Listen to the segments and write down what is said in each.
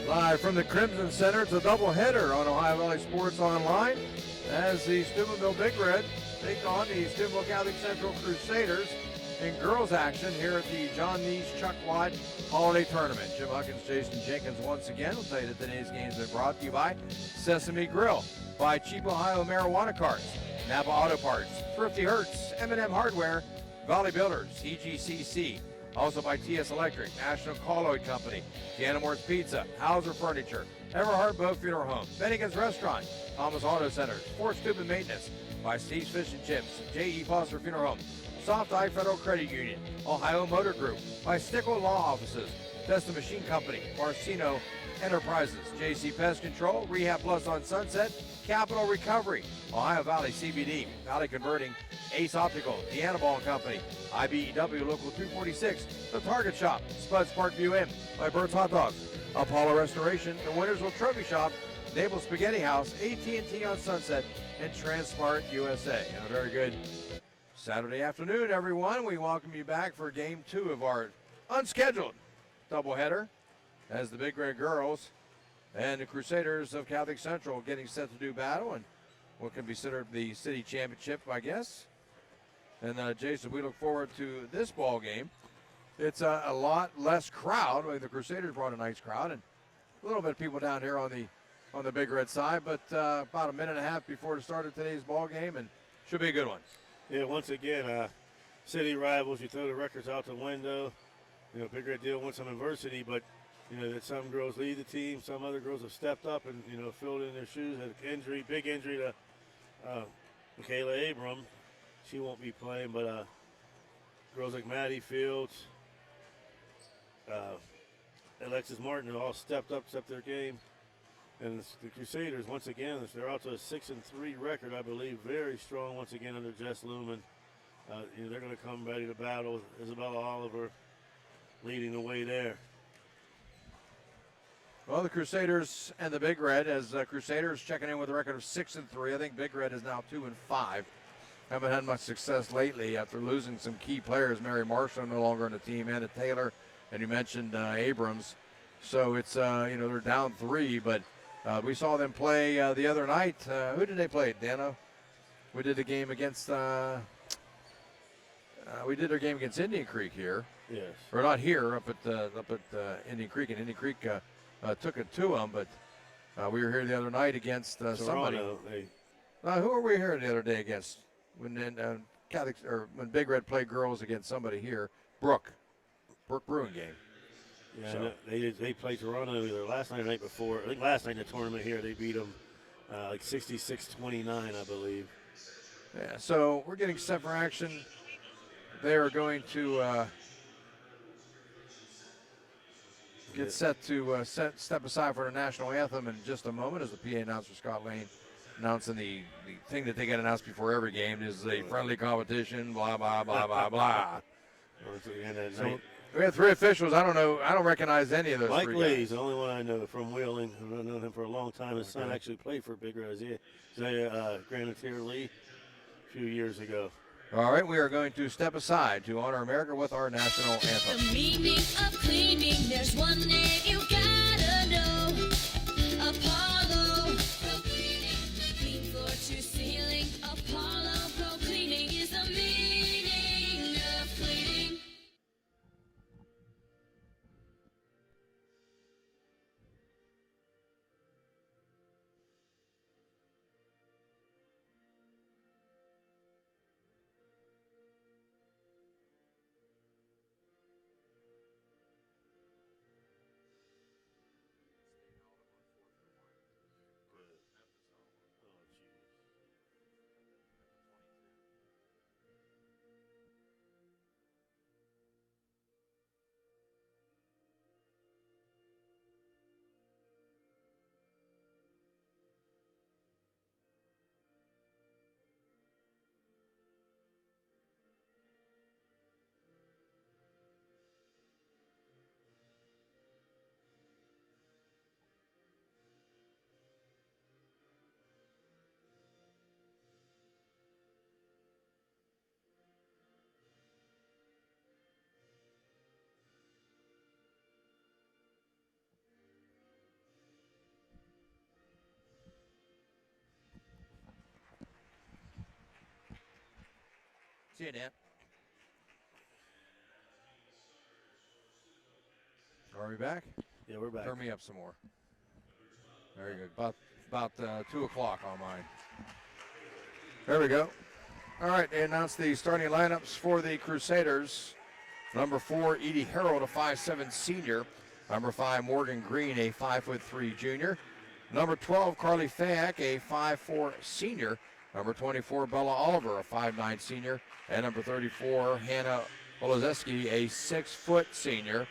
Live from the Crimson Center, it's a doubleheader on Ohio Valley Sports Online as the Steubenville Big Red take on the Steubenville Catholic Central Crusaders in girls action here at the John Neese Chuck Watt Holiday Tournament. Jim Huckins, Jason Jenkins once again will tell you that today's game has been brought to you by Sesame Grill, by Cheap Ohio Marijuana Carts, Napa Auto Parts, Thrifty Hertz, M&M Hardware, Valley Builders, EGCC, also by TS Electric, National Colloid Company, Ganamor's Pizza, Hauser Furniture, Everhart Boat Funeral Home, Bennigan's Restaurant, Thomas Auto Centers, Fort Steuben Maintenance, by Steve's Fish and Chips, J.E. Foster Funeral Home, Soft Eye Federal Credit Union, Ohio Motor Group, by Stickle Law Offices, Testa Machine Company, Marcino Enterprises, JC Pest Control, Rehab Plus on Sunset, Capital Recovery, Ohio Valley CBD, Valley Converting, Ace Optical, Deanna Ball Company, IBEW Local 246, The Target Shop, Spuds Parkview Inn, by Bird's Hot Dogs, Apollo Restoration, the Wintersville Trophy Shop, Naval Spaghetti House, AT&T on Sunset, and Transmart USA. And a very good Saturday afternoon, everyone. We welcome you back for Game 2 of our unscheduled doubleheader as the Big Red Girls and the Crusaders of Catholic Central getting set to do battle and what can be considered the city championship, I guess. And Jason, we look forward to this ball game. It's a lot less crowd. I mean, the Crusaders brought a nice crowd and a little bit of people down here on the Big Red side, but about a minute and a half before the start of today's ball game, and should be a good one. Yeah, once again, city rivals. You throw the records out the window. You know, Big Red deal with some adversity, but you know that some girls lead the team, some other girls have stepped up and filled in their shoes. Had an big injury to Michaela Abram. She won't be playing, but girls like Maddie Fields, Alexis Martin have all stepped their game. And the Crusaders, once again, they're out to a 6-3 record, I believe, very strong once again under Jess Lumen. They're going to come ready to battle. Isabella Oliver leading the way there. Well, the Crusaders and the Big Red, as Crusaders checking in with a record of 6-3. I think Big Red is now 2-5. Haven't had much success lately after losing some key players. Mary Marshall no longer on the team, Anna Taylor, and you mentioned Abrams. So it's, they're down 3, but we saw them play the other night. Who did they play, Dana? We did a game against, their game against Indian Creek here. Yes. Or not here, up at Indian Creek, and Indian Creek took it to them, but we were here the other night against somebody. Who were we here the other day against? When Big Red played girls against somebody here, Brooke Bruin game. Yeah, so. They played Toronto either last night or the night before. I think last night in the tournament here they beat them like 66-29, I believe. Yeah, so we're getting set for action. They are going to get set to step aside for the national anthem in just a moment as the PA announcer Scott Lane announcing the thing that they get announced before every game is a friendly competition, blah, blah, blah, blah, blah. So we have 3 officials. I don't recognize any of those. Mike 3 Lee's guys. the only one I know from Wheeling. I've known him for a long time. His son actually played for Big Red. Isaiah Granatier Lee a few years ago. All right, we are going to step aside to honor America with our national anthem. The meaning of cleaning, there's one name you gotta know. Apollo Pro Cleaning, clean floor to ceiling. Apollo Pro Cleaning is the meaning of cleaning. See you, Dan. Are we back? Yeah, we're back. Turn me up some more. Very good. About 2 o'clock on mine. There we go. All right, they announced the starting lineups for the Crusaders. Number 4, Edie Harold, a 5'7" senior. Number 5, Morgan Green, a 5'3" junior. Number 12, Carly Fayak, a 5'4" senior. Number 24, Bella Oliver, a 5'9" senior. And number 34, Hannah Olazeski, a 6' senior.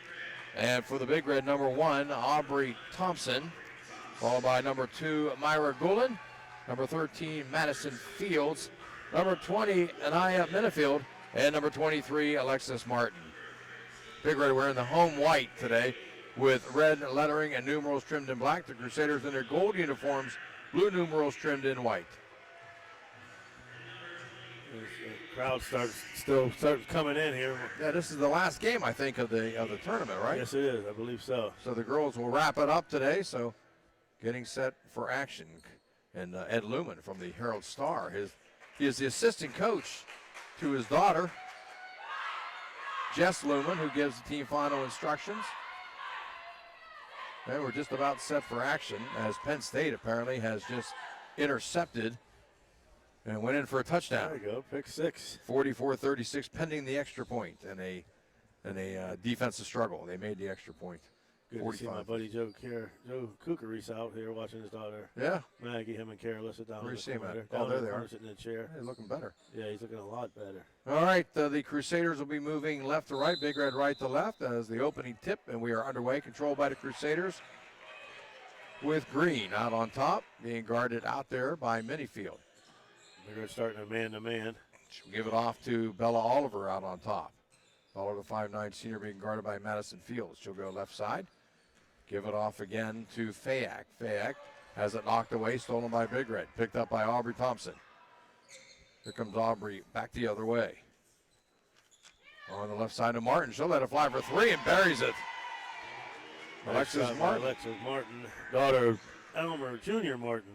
And for the Big Red, number 1, Aubrey Thompson, followed by number 2, Myra Gulen. Number 13, Madison Fields. Number 20, Anaya Minifield. And number 23, Alexis Martin. Big Red wearing the home white today with red lettering and numerals trimmed in black. The Crusaders in their gold uniforms, blue numerals trimmed in white. The crowd starts coming in here. Yeah, this is the last game, I think, of the tournament, right? Yes, it is. I believe so. So the girls will wrap it up today. So getting set for action. And Ed Lumen from the Herald Star. He is the assistant coach to his daughter, Jess Lumen, who gives the team final instructions. And we're just about set for action as Penn State apparently has just intercepted and went in for a touchdown. There you go, pick 6. 44-36 pending the extra point and a defensive struggle. They made the extra point. Good to see my buddy Joe Kukaris out here watching his daughter. Yeah. Maggie, him and Kara sit down. Where you see him at? Down There they are. sitting in the chair. He's looking better. Yeah, he's looking a lot better. All right, the Crusaders will be moving left to right, Big Red right to left as the opening tip, and we are underway, controlled by the Crusaders with Green out on top, being guarded out there by Minifield. Big Red starting a man-to-man. She'll give it off to Bella Oliver out on top. Oliver, 5'9" senior, being guarded by Madison Fields. She'll go left side. Give it off again to Fayak. Fayak has it knocked away, stolen by Big Red. Picked up by Aubrey Thompson. Here comes Aubrey back the other way. On the left side of Martin. She'll let it fly for 3 and buries it. Alexis Martin. Alexis Martin, daughter of Elmer Jr. Martin.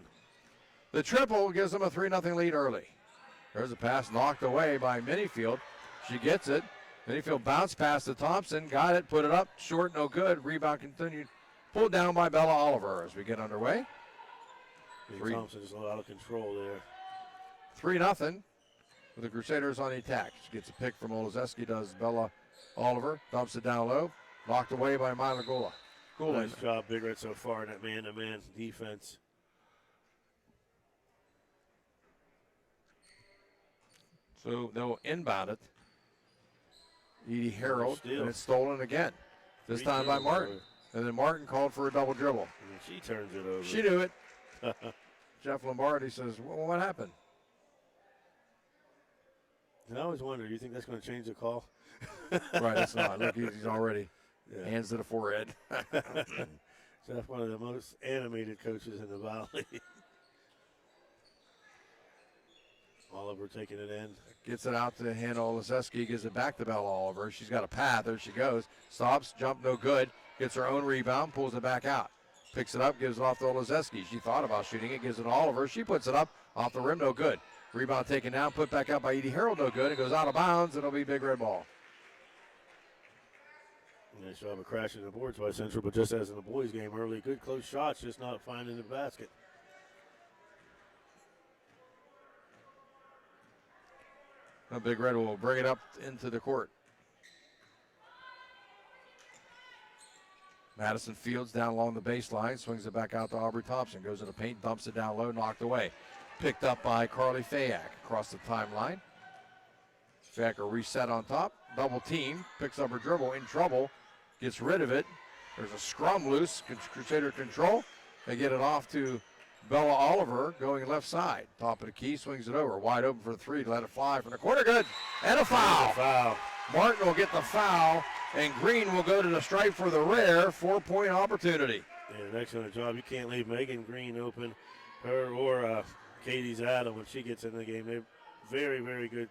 The triple gives them a 3-0 lead early. There's a pass knocked away by Minifield. She gets it. Minifield bounced past to Thompson. Got it, put it up. Short, no good. Rebound continued. Pulled down by Bella Oliver as we get underway. Thompson's a lot out of control there. 3-0 with the Crusaders on the attack. She gets a pick from Olazeski, does Bella Oliver. Dumps it down low. Knocked away by Myla Gula. Nice job, Big Red, so far in that man-to-man defense. So they'll inbound it. Edie Harold, and it's stolen again. This time by Martin. And then Martin called for a double dribble. And she turns it over. She knew it. Jeff Lombardi says, well, what happened? And I always wonder, do you think that's going to change the call? Right, it's not. Look, he's already hands to the forehead. Jeff, one of the most animated coaches in the Valley. Oliver taking it in. Gets it out to Hannah Olazeski, gives it back to Bella Oliver. She's got a path. There she goes. Stops, jump, no good. Gets her own rebound, pulls it back out. Picks it up, gives it off to Olazeski. She thought about shooting it, gives it to Oliver. She puts it up off the rim, no good. Rebound taken down, put back out by Edie Harold, no good. It goes out of bounds. It'll be Big Red ball. Yeah, she'll have a crash in the boards by Central, but just as in the boys' game early, good close shots, just not finding the basket. Now Big Red will bring it up into the court. Madison Fields down along the baseline, swings it back out to Aubrey Thompson, goes in the paint, dumps it down low, knocked away. Picked up by Carly Fayak across the timeline. Fayak a reset on top, double team, picks up her dribble, in trouble, gets rid of it. There's a scrum loose, Crusader control. They get it off to Bella Oliver going left side. Top of the key, swings it over, wide open for 3, let it fly from the corner, good, and a foul. Martin will get the foul, and Green will go to the stripe for the rare 4-point opportunity. Yeah, an excellent job. You can't leave Megan Green open, her or Katie Zadda when she gets in the game. They're very, very good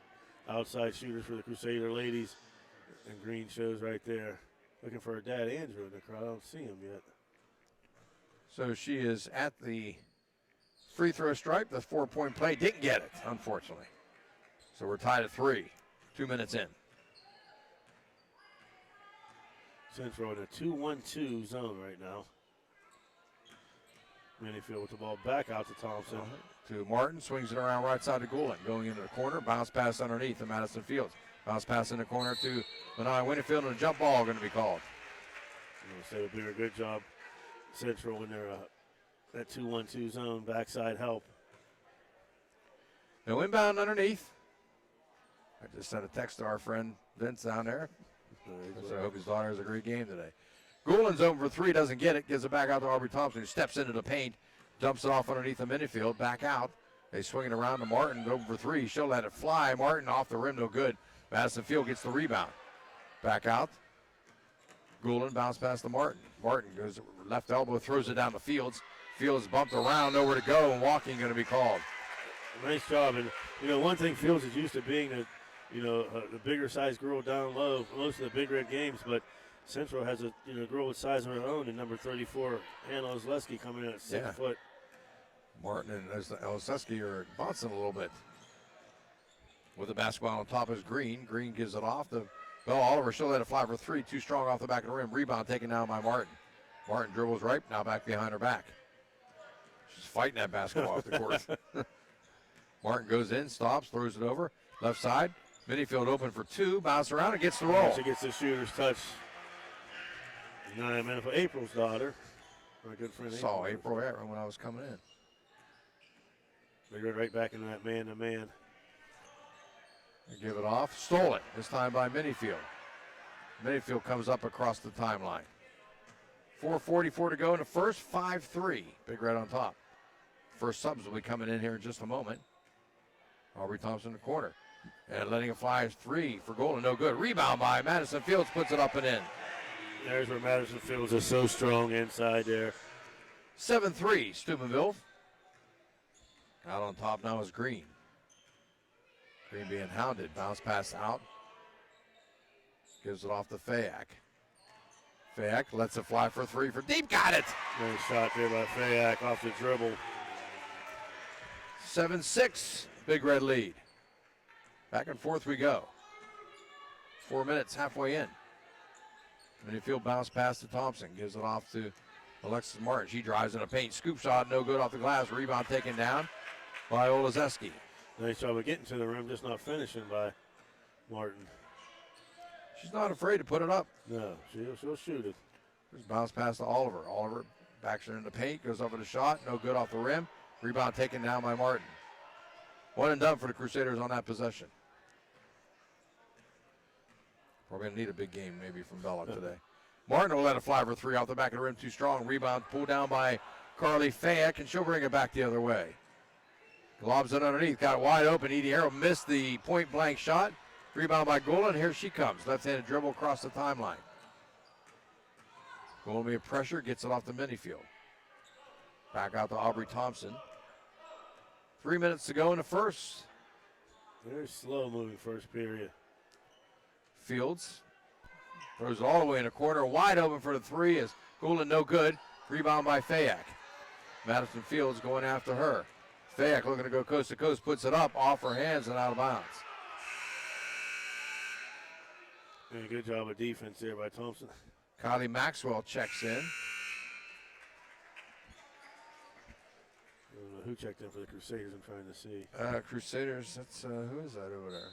outside shooters for the Crusader ladies. And Green shows right there. Looking for her dad, Andrew, in the crowd. I don't see him yet. So she is at the free throw stripe. The 4-point play didn't get it, unfortunately. So we're tied at 3. 2 minutes in. Central in a 2-1-2 zone right now. Minifield with the ball back out to Thompson. To Martin, swings it around right side to Goulding. Going into the corner, bounce pass underneath to Madison Fields. Bounce pass in the corner to Lanai Winterfield, and a jump ball going to be called. They would do a good job, Central, when they're that 2-1-2 zone, backside help. No inbound underneath. I just sent a text to our friend Vince down there. So I hope his daughter has a great game today. Goulding's open for 3, doesn't get it. Gives it back out to Aubrey Thompson, who steps into the paint, dumps it off underneath the Minifield, back out. They swing it around to Martin, open for 3. She'll let it fly. Martin off the rim, no good. Madison Field gets the rebound. Back out. Goulding bounce pass to Martin. Martin goes left elbow, throws it down to Fields. Fields bumped around, nowhere to go, and walking going to be called. Nice job. And, one thing Fields is used to being the bigger sized girl down low, most of the Big Red games, but Central has a girl with size of her own in number 34, Hannah Osleski, coming in at 6 foot. Martin and Osleski are bouncing a little bit. With the basketball on top is Green. Green gives it off to Bella Oliver. She'll let it fly for 3. Too strong off the back of the rim. Rebound taken down by Martin. Martin dribbles right, now back behind her back. She's fighting that basketball off the court. Martin goes in, stops, throws it over. Left side. Minifield open for 2. Bounce around and gets the roll. She gets the shooter's touch. 9 minutes for April's daughter. My good friend Saw April when I was coming in. They go right back into that man-to-man. They give it off. Stole it. This time by Minifield. Minifield comes up across the timeline. 4:44 to go in the first. 5-3. Big Red on top. First subs will be coming in here in just a moment. Aubrey Thompson in the corner. And letting it fly is 3 for Goulding. No good. Rebound by Madison Fields. Puts it up and in. There's where Madison Fields is so strong inside there. 7-3. Steubenville. Out on top now is Green. Green being hounded. Bounce pass out. Gives it off to Fayak. Fayak lets it fly for 3 for deep. Got it. Nice shot there by Fayak off the dribble. 7-6. Big Red lead. Back and forth we go. 4 minutes halfway in. Minifield bounce pass to Thompson. Gives it off to Alexis Martin. She drives in a paint. Scoop shot, no good off the glass. Rebound taken down by Olazeski. Nice job of getting to the rim, just not finishing by Martin. She's not afraid to put it up. No, she'll shoot it. Just bounce pass to Oliver. Oliver backs her in the paint, goes over the shot. No good off the rim. Rebound taken down by Martin. 1 and done for the Crusaders on that possession. Probably going to need a big game maybe from Bella today. Martin will let it fly for 3 off the back of the rim. Too strong. Rebound pulled down by Carly Fayak, and she'll bring it back the other way. Globs it underneath. Got it wide open. Edie Harrell missed the point-blank shot. Rebound by Goulding. Here she comes. Left-handed dribble across the timeline. Goulding pressure. Gets it off the Minifield. Back out to Aubrey Thompson. 3 minutes to go in the first. Very slow-moving first period. Fields throws it all the way in the corner. Wide open for the 3 is Goulding, no good. Rebound by Fayak. Madison Fields going after her. Fayak looking to go coast to coast. Puts it up off her hands and out of bounds. Yeah, good job of defense there by Thompson. Kylie Maxwell checks in. I don't know who checked in for the Crusaders. I'm trying to see. Crusaders, that's who is that over there?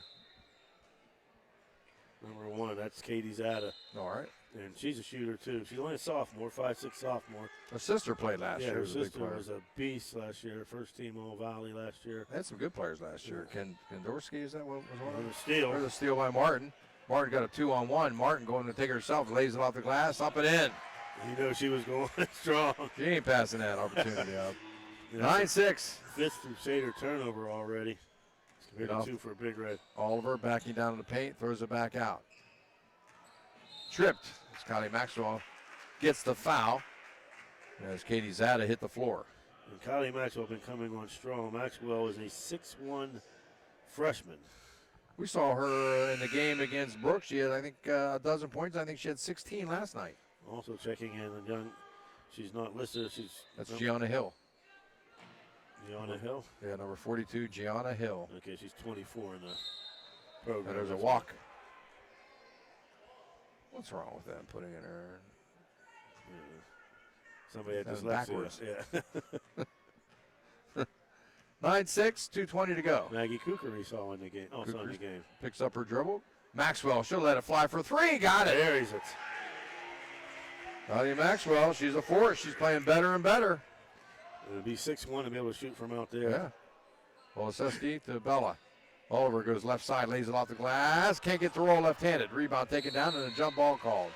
Number 1, that's Katie Zada. All right. And she's a shooter, too. She's only a sophomore, 5'6" sophomore. Her sister played last year. Her Was a big sister player. was a beast last year. First team All Valley last year. They had some good players last year. Ken Dorsky, is that what was one of On them? the steal. There's a steal by Martin. Martin got a 2-on-1. Martin going to take it herself, lays it off the glass, up and in. You know she was going strong. She ain't passing that opportunity up. Yeah, 9-6. 5th Crusader turnover already. It's compared to 2 for Big Red. Oliver backing down in the paint, throws it back out. Tripped. As Kylie Maxwell gets the foul. As Katie Zada hit the floor. And Kylie Maxwell been coming on strong. Maxwell is a 6'1" freshman. We saw her in the game against Brooks. She had, I think, a dozen points. I think she had 16 last night. Also checking in a young, she's not listed. That's Gianna Hill. Gianna Hill? Yeah, number 42, Gianna Hill. Okay, she's 24 in the program. And there's a That's walk. What's wrong with them putting in her? Somebody had That was dyslexia. backwards. Yeah. 9-6, 2:20 to go. Maggie Kukuri saw in the game. Also in the Kukers game. Picks up her dribble. Maxwell, she'll let it fly for three. Got it. There he's it. Riley Maxwell, she's a force. She's playing better and better. It'll be 6-1 to be able to shoot from out there. Yeah. Olaseski to Bella. Oliver goes left side, lays it off the glass. Can't get the roll left-handed. Rebound taken down and a jump ball called.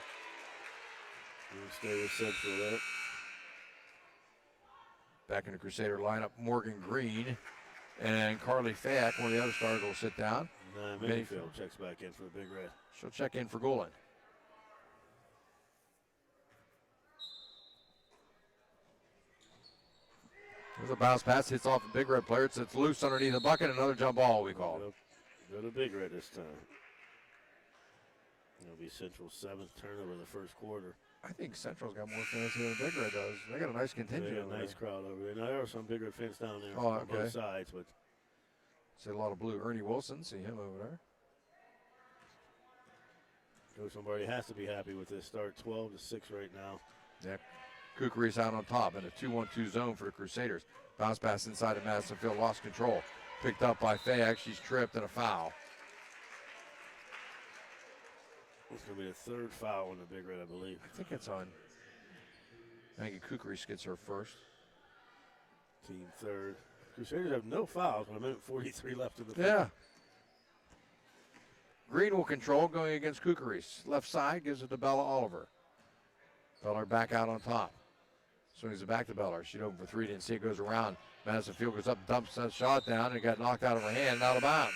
Stay with Central there. Back in the Crusader lineup, Morgan Green and Carly Fack. One of the other stars will sit down. Mayfield checks back in for the Big Red. She'll check in for Golan. There's a bounce pass, hits off the Big Red player. It's loose underneath the bucket. Another jump ball, we call it. Go to Big Red this time. It'll be Central's 7th turnover of the first quarter. I think Central's got more fans here than Big Red does. They got a nice They contingent got over a nice there. crowd over there. Now, there are some Big Red fans down there Oh, on okay. both sides, but See a lot of blue. Ernie Wilson, see him over there. Coach Lombardi has to be happy with this start. 12-6 right now. Yeah. Kukuri's out on top in a 2-1-2 zone for the Crusaders. Bounce pass inside of Madison Field, lost control. Picked up by Fayak. She's tripped and a foul. It's going to be the third foul on the Big Red, I believe. I think it's on. I think Kukuri gets her first. Team third. Crusaders have no fouls with a minute 43 left in the Yeah. Green will control going against Kukuri's. Left side gives it to Bella Oliver. Beller back out on top. Swings it back to Beller. She'd open for three, didn't see it, goes around. Madison Field goes up, dumps that shot down, and it got knocked out of her hand and out of bounds.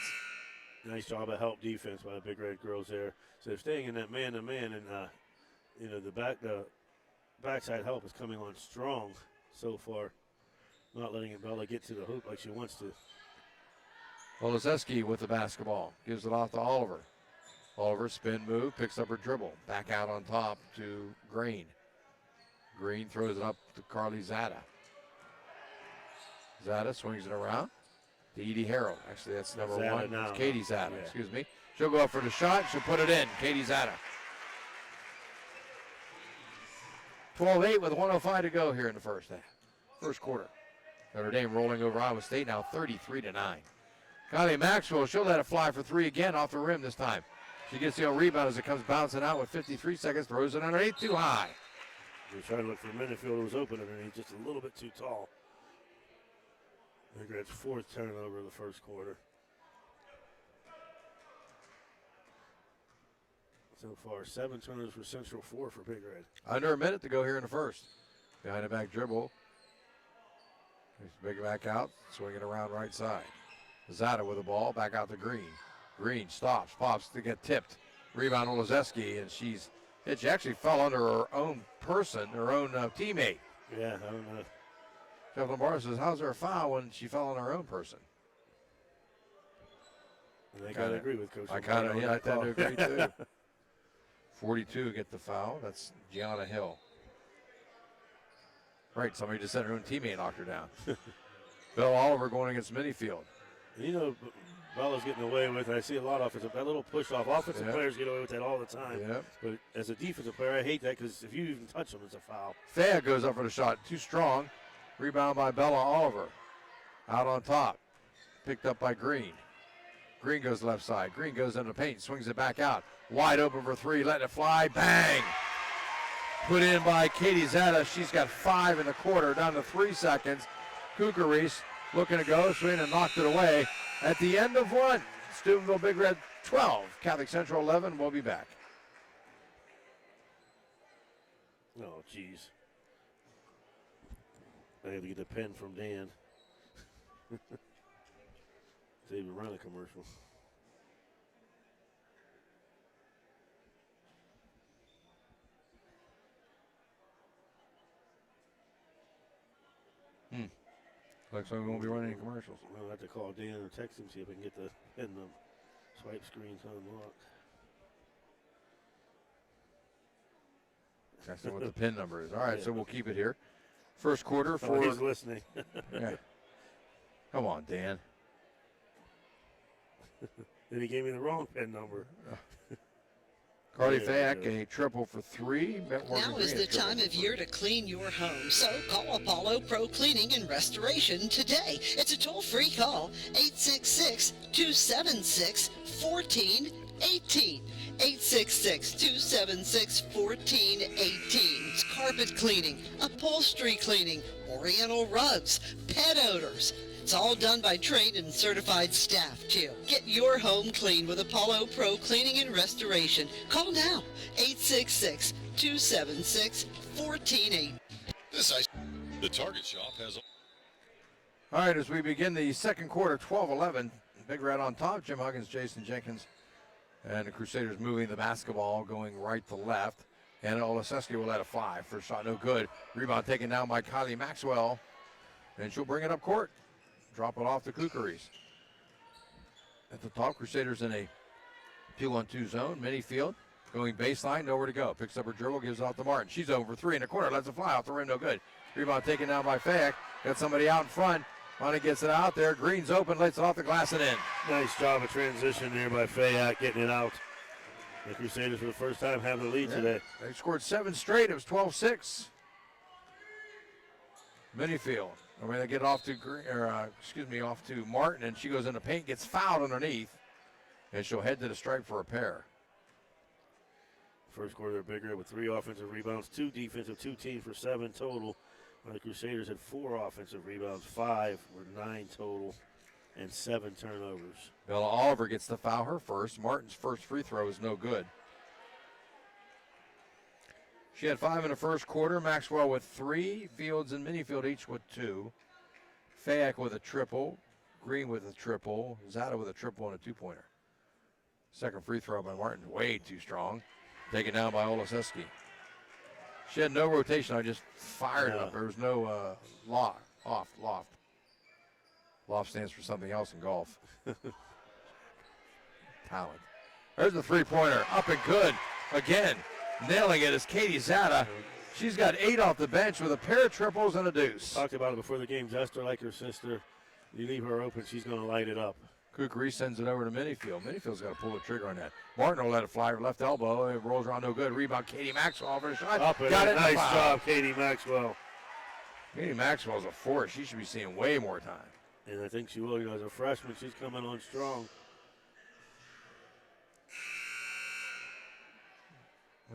Nice job of help defense by the Big Red girls there. So they're staying in that man-to-man, and the backside help is coming on strong so far. Not letting Bella get to the hoop like she wants to. Olaseski with the basketball. Gives it off to Oliver. Oliver spin move, picks up her dribble. Back out on top to Green. Green throws it up to Carly Zada. Zada swings it around to Edie Harrell. Actually, that's number Zada one. now. It's Katie Zada, Yeah. excuse me. She'll go up for the shot. She'll put it in. Katie Zada. 12-8 with 1:05 to go here in the first quarter. Notre Dame rolling over Iowa State now 33-9. Kylie Maxwell, she'll let it fly for three again off the rim this time. She gets the rebound as it comes bouncing out with 53 seconds, throws it underneath too high. They were trying to look for Minifield, who was open underneath, just a little bit too tall. Big Red's 4th turnover of the first quarter. So far, 7 turnovers for Central, 4 for Big Red. Under a minute to go here in the first. Behind the back dribble. Big back out, swinging around right side. Zada with the ball, back out to Green. Green stops, pops to get tipped. Rebound Olazeski, and she actually fell under her own person, her own teammate. Yeah, I don't know. Jeff Lombardo says, how's there a foul when she fell on her own person? And they got to agree with Coach. I Lombardo on tend to that agree call. too. 42 get the foul. That's Gianna Hill. Right, somebody just said her own teammate knocked her down. Bill Oliver going against Minifield. You know, Bella's getting away with it. I see a lot of offensive. That little push off. Offensive players get away with that all the time. Yeah. But as a defensive player, I hate that because if you even touch them, it's a foul. Thea goes up for the shot. Too strong. Rebound by Bella Oliver. Out on top. Picked up by Green. Green goes left side. Green goes into the paint. Swings it back out. Wide open for three. Letting it fly. Bang! Put in by Katie Zada. She's got 5 in the quarter. Down to 3 seconds. Kukaris looking to go. Swing and knocked it away. At the end of one. Steubenville Big Red 12. Catholic Central 11. We'll be back. Oh, jeez. I have to get the pen from Dan. To even run a commercial. Looks like we won't be running any commercials. I'll have to call Dan or text him, see if I can get the pen swipe screens unlocked. That's not what the pin number is. All right, Yeah. so we'll keep it here. First quarter Oh, for. he's listening. Yeah. Come on, Dan. and he gave me the wrong pen number. Carly There we Fayak, go. a triple for 3. Now is the time of year to clean your home, so call Apollo Pro Cleaning and Restoration today. It's a toll-free call, 866-276-1418. 866-276-1418. It's carpet cleaning, upholstery cleaning, oriental rugs, pet odors. It's all done by trained and certified staff, too. Get your home clean with Apollo Pro Cleaning and Restoration. Call now, 866-276-1418. The Target Shop has. All right, as we begin the second quarter, 12-11. Big Red on top. Jim Huggins, Jason Jenkins, and the Crusaders moving the basketball, going right to left. And Olszewski will let it fly. First shot, no good. Rebound taken down by Kylie Maxwell. And she'll bring it up court. Drop it off to Kukris. At the top, Crusaders in a 2-on-2 zone. Minifield going baseline, nowhere to go. Picks up her dribble, gives it off to Martin. She's over 3 in the corner, lets it fly off the rim, no good. Rebound taken down by Fayak. Got somebody out in front. Finally gets it out there. Green's open, lets it off the glass and in. Nice job of transition there by Fayak, getting it out. The Crusaders for the first time have the lead today. They scored 7 straight. It was 12-6. Minifield. I mean, they get off to off to Martin, and she goes in the paint, gets fouled underneath, and she'll head to the stripe for a pair. First quarter, Big Red with 3 offensive rebounds, 2 defensive, 2 teams for 7 total. The Crusaders had 4 offensive rebounds, 5 were 9 total, and 7 turnovers. Bella Oliver gets the foul, her first. Martin's first free throw is no good. She had 5 in the first quarter. Maxwell with 3. Fields and Minifield each with 2. Fayak with a triple. Green with a triple. Zada with a triple and a 2-pointer. Second free throw by Martin. Way too strong. Taken down by Olszewski. She had no rotation. I just fired it up. There was no loft. Loft stands for something else in golf. Talent. There's the 3-pointer. Up and good. Again. Nailing it is Katie Zada. She's got 8 off the bench with a pair of triples and a deuce. Talked about it before the game. Esther, like her sister, you leave her open, she's going to light it up. Kukri sends it over to Minifield's got to pull the trigger on that. Martin will let it fly. Left elbow. It rolls around no good. Rebound. Katie Maxwell for a shot. Up and got in. it. Nice job, Katie Maxwell. Katie Maxwell's a force. She should be seeing way more time. And I think she will. As a freshman, she's coming on strong.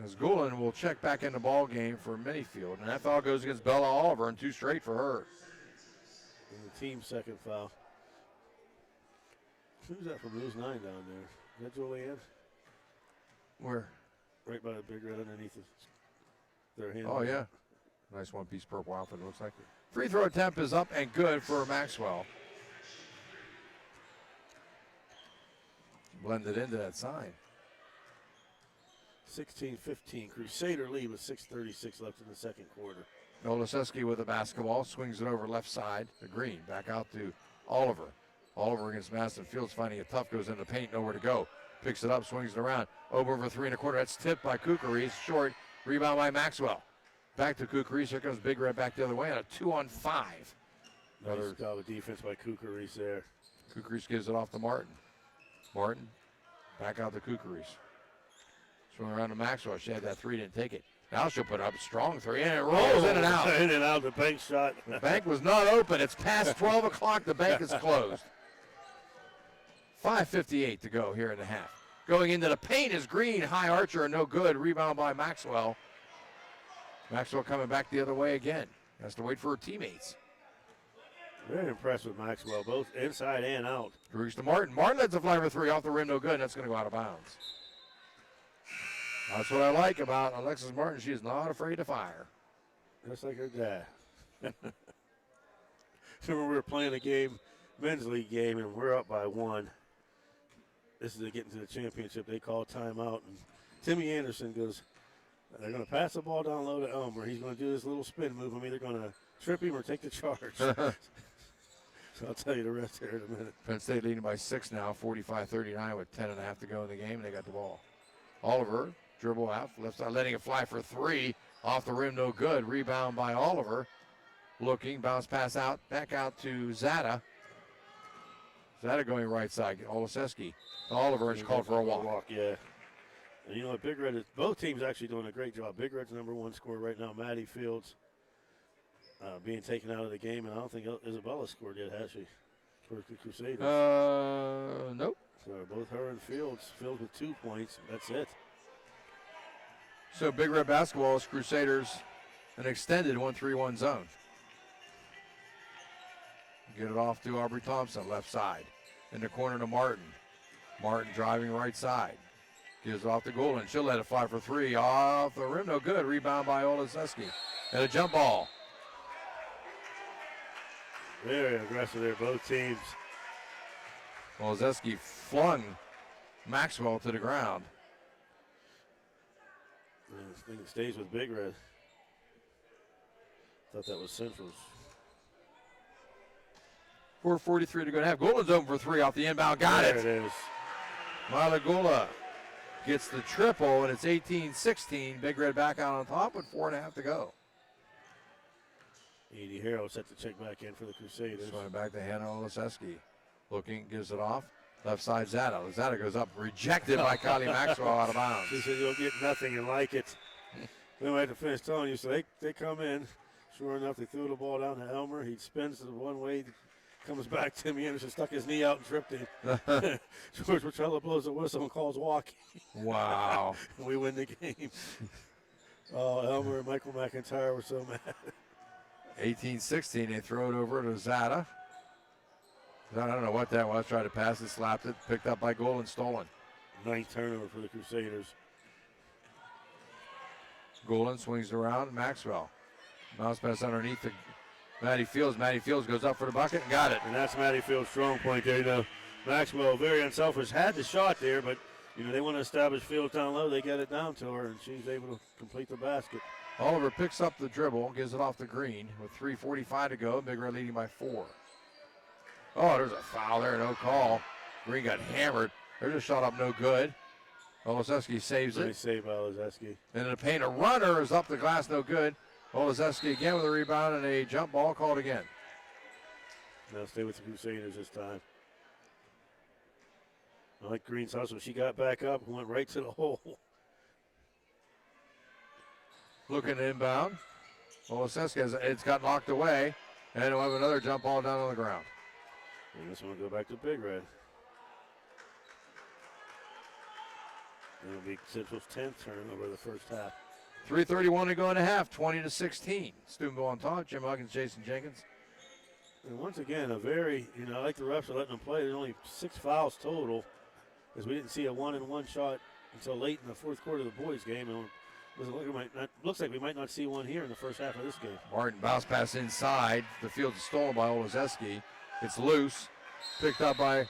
As Gulen will check back in the ball game for Minifield. And that foul goes against Bella Oliver, and 2 straight for her. And the team's second foul. Who's that from News 9 down there? Is that Julianne? Where? Right by the Big Red underneath their hand. Oh, yeah. Nice one-piece purple outfit, it looks like. Free throw attempt is up and good for Maxwell. Blended into that sign. 16-15. Crusader lead with 6:36 left in the second quarter. Olszewski with the basketball, swings it over left side to Green. Back out to Oliver. Oliver against Madison Fields, finding it tough, goes into the paint, nowhere to go. Picks it up, swings it around. Over 3 1/4. That's tipped by Kukris. Short. Rebound by Maxwell. Back to Kukris. Here comes Big Red back the other way on a 2-on-5. Nice job of defense by Kukris there. Kukris gives it off to Martin. Martin back out to Kukris. Swing around to Maxwell. She had that 3, didn't take it. Now she'll put up a strong 3, and it rolls in and out. In and out, the bank shot. The bank was not open. It's past 12 o'clock. The bank is closed. 5:58 to go here in the half. Going into the paint is Green. High archer, no good. Rebound by Maxwell. Maxwell coming back the other way again. Has to wait for her teammates. Very impressed with Maxwell, both inside and out. Brooks to Martin. Martin lets a fly for 3 off the rim, no good. And that's going to go out of bounds. That's what I like about Alexis Martin. She is not afraid to fire. Just like her dad. Remember we were playing a game, men's league game, and we're up by 1. This is getting to the championship. They call timeout, and Timmy Anderson goes, they're going to pass the ball down low to Elmer. He's going to do this little spin move. I'm either going to trip him or take the charge. So I'll tell you the rest here in a minute. Penn State leading by 6 now, 45-39 with 10.5 to go in the game, and they got the ball. Oliver, dribble out, left side, letting it fly for 3. Off the rim, no good. Rebound by Oliver. Looking, bounce pass out, back out to Zada. Zata going right side. Olszewski to Oliver, and she called for a walk. Yeah. And you know what, Big Red is, both teams actually doing a great job. Big Red's number one scorer right now, Maddie Fields, being taken out of the game, and I don't think Isabella scored yet, has she? For the Crusaders. Nope. So both her and Fields with 2 points. That's it. So Big Red basketball is Crusaders an extended 1-3-1 zone. Get it off to Aubrey Thompson, left side. In the corner to Martin. Martin driving right side. Gives it off to Golden. She'll let it fly for three. Off the rim, no good. Rebound by Olszewski. And a jump ball. Very aggressive there, both teams. Olszewski flung Maxwell to the ground. I think it stays with Big Red. Thought that was Central's. 4:43 to go to half. Golden's open for three off the inbound. Got it. There it is. Malagula gets the triple, and it's 18-16. Big Red back out on top with 4.5 to go. Edie Harrell set to check back in for the Crusaders. Going back to Hannah Olszewski. Looking, gives it off. Left side Zata. Zata goes up, rejected by Kylie Maxwell out of bounds. She said you'll get nothing and like it. Then we had to finish telling you, so they come in. Sure enough, they threw the ball down to Elmer. He spins the one way, comes back. Timmy Anderson stuck his knee out and tripped him. George Petrella blows the whistle and calls walking. Wow. We win the game. Oh, Elmer and Michael McIntyre were so mad. 18-16, they throw it over to Zata. I don't know what that was. Tried to pass it, slapped it, picked up by Golden, stolen. 9th turnover for the Crusaders. Golden swings around, Maxwell. Mouse pass underneath to Maddie Fields. Maddie Fields goes up for the bucket and got it. And that's Maddie Field's strong point there. You know, Maxwell, very unselfish, had the shot there, but, you know, they want to establish Fields down low. They got it down to her, and she's able to complete the basket. Oliver picks up the dribble, gives it off to Green with 3:45 to go. Big Red leading by 4. Oh, there's a foul there, no call. Green got hammered. There's a shot up, no good. Olszewski saves it. Nice save by Olszewski. And in the paint, a runner is up the glass, no good. Olszewski again with a rebound and a jump ball called again. Now stay with the Crusaders this time. I like Green's hustle. She got back up and went right to the hole. Looking inbound. Olszewski, it's got knocked away. And we'll have another jump ball down on the ground. And this one will go back to Big Red. It'll be Central's 10th turnover the first half. 3:31 to go in a half, 20-16. Steubenville on top. Jim Huggins, Jason Jenkins. And once again, a very, you know, I like the refs are letting them play. There's only 6 fouls total, because we didn't see a 1-and-1 shot until late in the fourth quarter of the boys' game. And looks like we might not see one here in the first half of this game. Martin bounce pass inside. The field is stolen by Olszewski. It's loose. Picked up by,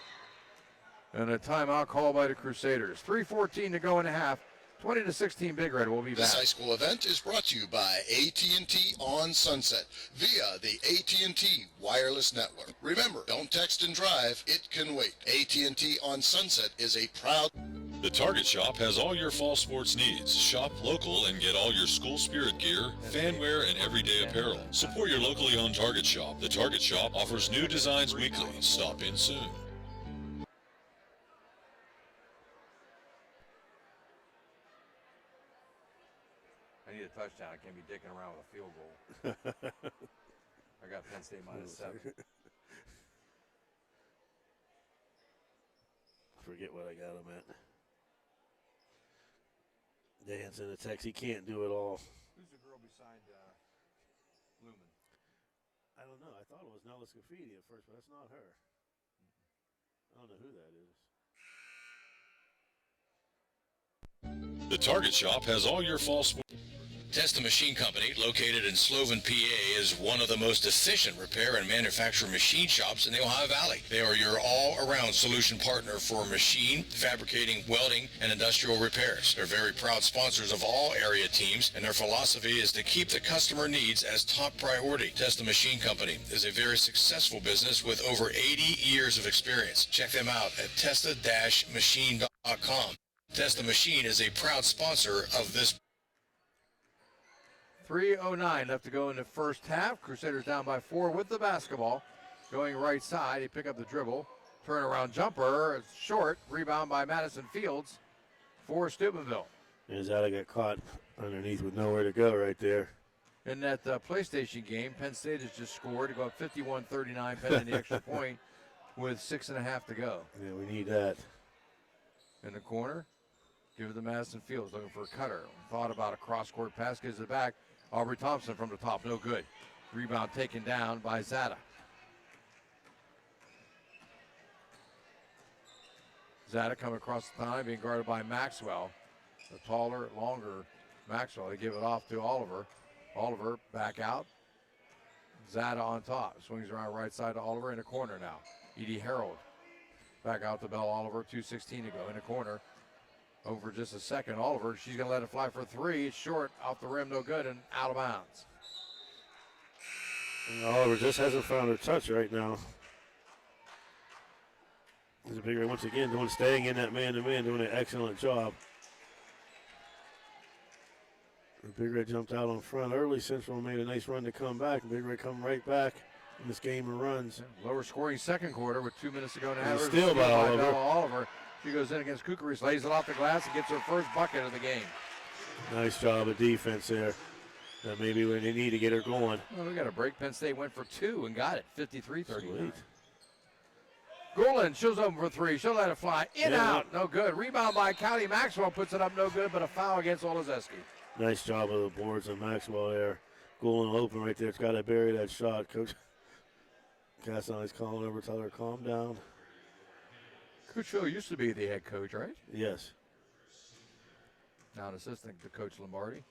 and a timeout called by the Crusaders. 3:14 to go in a half. 20-16 Big Red. We'll be back. This high school event is brought to you by AT&T on Sunset via the AT&T Wireless Network. Remember, don't text and drive. It can wait. AT&T on Sunset is a proud... The Target Shop has all your fall sports needs. Shop local and get all your school spirit gear, fan wear, and everyday apparel. Support your locally owned Target Shop. The Target Shop offers new designs weekly. Stop in soon. I need a touchdown. I can't be dicking around with a field goal. I got Penn State -7. Forget what I got him at. Dan's in the text. He can't do it all. Who's the girl beside Lumen? I don't know. I thought it was Nellis Graffiti at first, but that's not her. I don't know who that is. The Target Shop has all your fall sports. Testa Machine Company, located in Sloven, PA, is one of the most efficient repair and manufacture machine shops in the Ohio Valley. They are your all-around solution partner for machine, fabricating, welding, and industrial repairs. They're very proud sponsors of all area teams, and their philosophy is to keep the customer needs as top priority. Testa Machine Company is a very successful business with over 80 years of experience. Check them out at testa-machine.com. Testa Machine is a proud sponsor of this. 3:09 left to go in the first half. Crusaders down by 4 with the basketball. Going right side, he pick up the dribble. Turnaround jumper, it's short. Rebound by Madison Fields for Steubenville. And Zada got caught underneath with nowhere to go right there. In that PlayStation game, Penn State has just scored to go up 51-39, pending the extra point with 6.5 to go. Yeah, we need that. In the corner, give it to Madison Fields, looking for a cutter. Thought about a cross-court pass, gives it back. Aubrey Thompson from the top, no good. Rebound taken down by Zada. Zada coming across the time, being guarded by Maxwell. The taller, longer Maxwell. They give it off to Oliver. Oliver back out. Zada on top. Swings around right side to Oliver in the corner now. Edie Harold back out to Bell Oliver. 2:16 to go in the corner. Over just a second. Oliver, she's going to let it fly for three. It's short, off the rim, no good, and out of bounds. And Oliver just hasn't found her touch right now. He's a big red once again, staying in that man-to-man, doing an excellent job. Big Red jumped out on front early. Central made a nice run to come back. Big Red come right back in this game of runs. Lower scoring second quarter with 2 minutes to go. Now Steal by Oliver. Bella Oliver. She goes in against Kukris, lays it off the glass, and gets her first bucket of the game. Nice job of defense there. That maybe when they need to get her going. Well, we got a break. Penn State went for two and got it. 53-38. Golan shows open for three. She'll let it fly. In, out. No good. Rebound by Callie Maxwell. Puts it up. No good, but a foul against Olezeski. Nice job of the boards and Maxwell there. Golan open right there. It's got to bury that shot. Coach Casson is calling over, tell her to calm down. Coach Phil used to be the head coach, right? Yes. Now an assistant to Coach Lombardi.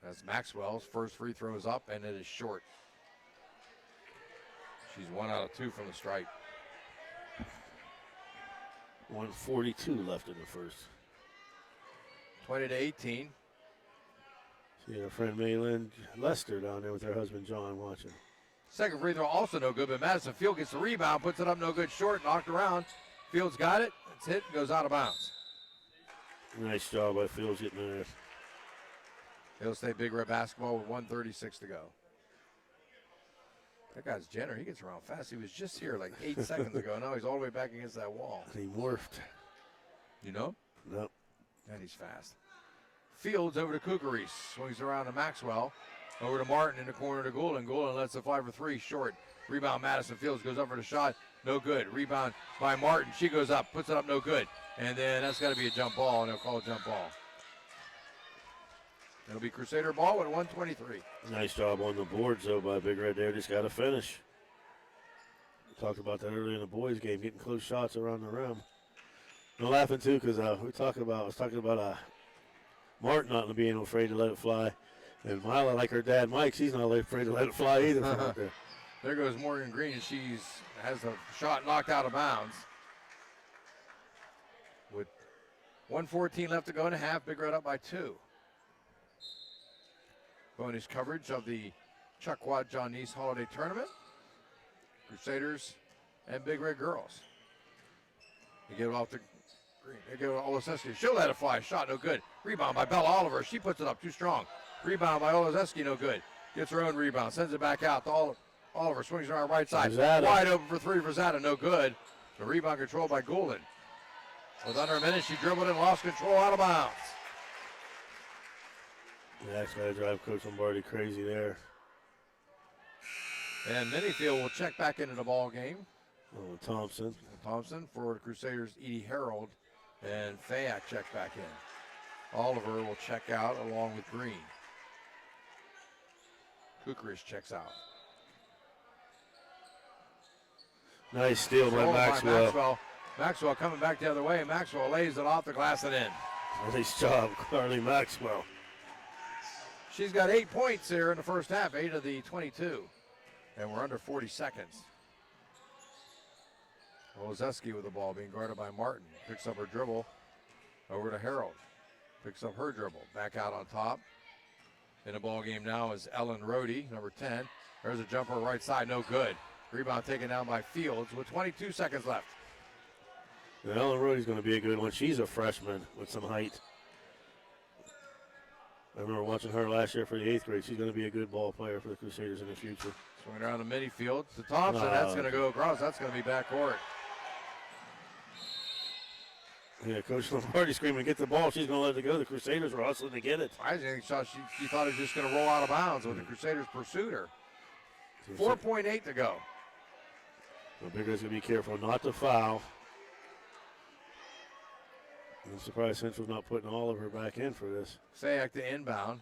That's Maxwell's first free throw is up, and it is short. She's 1 out of 2 from the stripe. 1:42 left in the first. 20-18. See our friend Maylin Lester down there with her husband John watching. Second free throw also no good, but Madison Field gets the rebound, puts it up no good, short, knocked around. Fields got it. It's hit, goes out of bounds. Nice job by Fields getting there. Hill State Big Red basketball with 1:36 to go. That guy's Jenner. He gets around fast. He was just here like 8 seconds ago. Now he's all the way back against that wall. He morphed. You know? No. And he's fast. Fields over to Kukris. Swings around to Maxwell. Over to Martin in the corner to Golan. Golan lets it fly for three. Short. Rebound Madison Fields goes up for the shot. No good. Rebound by Martin. She goes up. Puts it up. No good. And then that's got to be a jump ball, and they'll call a jump ball. It'll be Crusader ball with 1:23. Nice job on the boards, though, by Big Red there. Just got to finish. We talked about that earlier in the boys' game, getting close shots around the rim. I'm laughing, too, because I was talking about Martin not being afraid to let it fly. And Mila, like her dad, Mike, she's not afraid to let it fly either. From out there. There goes Morgan Green. She has the shot knocked out of bounds. With 1:14 left to go in a half, Big Red up by 2. Bonus coverage of the Chuckwad John Neese Holiday Tournament. Crusaders and Big Red girls. They get it off to Green. They get it to Olezeski. She'll let it fly. Shot no good. Rebound by Bella Oliver. She puts it up too strong. Rebound by Olezeski, no good. Gets her own rebound. Sends it back out to Oliver. Swings around right side. Zada. Wide open for three for Zada. No good. The rebound controlled by Golan. With under a minute, she dribbled and lost control out of bounds. That's got to drive Coach Lombardi crazy there. And Minifield will check back into the ball game. Oh, Thompson. Thompson for the Crusaders, Edie Harold, and Fayak checks back in. Oliver will check out along with Green. Kukris checks out. Nice steal by Maxwell. Maxwell coming back the other way. Maxwell lays it off the glass and in. Nice job, Carly Maxwell. She's got 8 points here in the first half, 8 of the 22. And we're under 40 seconds. Olezeski with the ball being guarded by Martin. Picks up her dribble over to Harold. Picks up her dribble. Back out on top. In the ball game now is Ellen Rohde, number 10. There's a jumper right side, no good. Rebound taken down by Fields with 22 seconds left. And Ellen Rohde's going to be a good one. She's a freshman with some height. remember watching her last year for the 8th grade. She's going to be a good ball player for the Crusaders in the future. Swing around the midfield to Thompson. That's going to go across. That's going to be backcourt. Yeah, Coach Lombardi screaming, get the ball. She's going to let it go. The Crusaders were hustling to get it. I think she thought it was just going to roll out of bounds when the Crusaders pursued her. 4.8 to go. Well, Big Red's going to be careful not to foul. I'm surprised Central's not putting all of her back in for this. Sayak to inbound.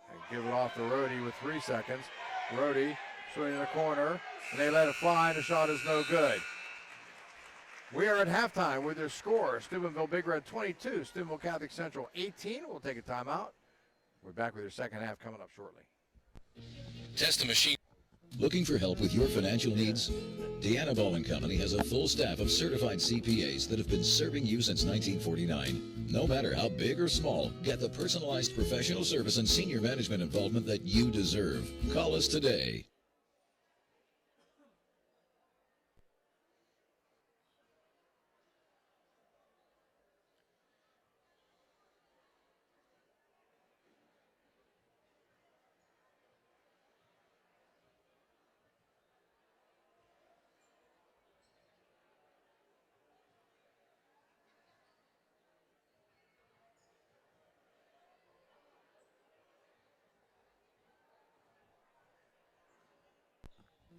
And give it off to Rhodey with 3 seconds. Rhodey swinging in the corner, and they let it fly, and the shot is no good. We are at halftime with their score. Steubenville Big Red 22, Steubenville Catholic Central 18. We'll take a timeout. We're back with their second half coming up shortly. Test the machine. Looking for help with your financial needs? Deanna Ball & Company has a full staff of certified CPAs that have been serving you since 1949. No matter how big or small, get the personalized professional service and senior management involvement that you deserve. Call us today.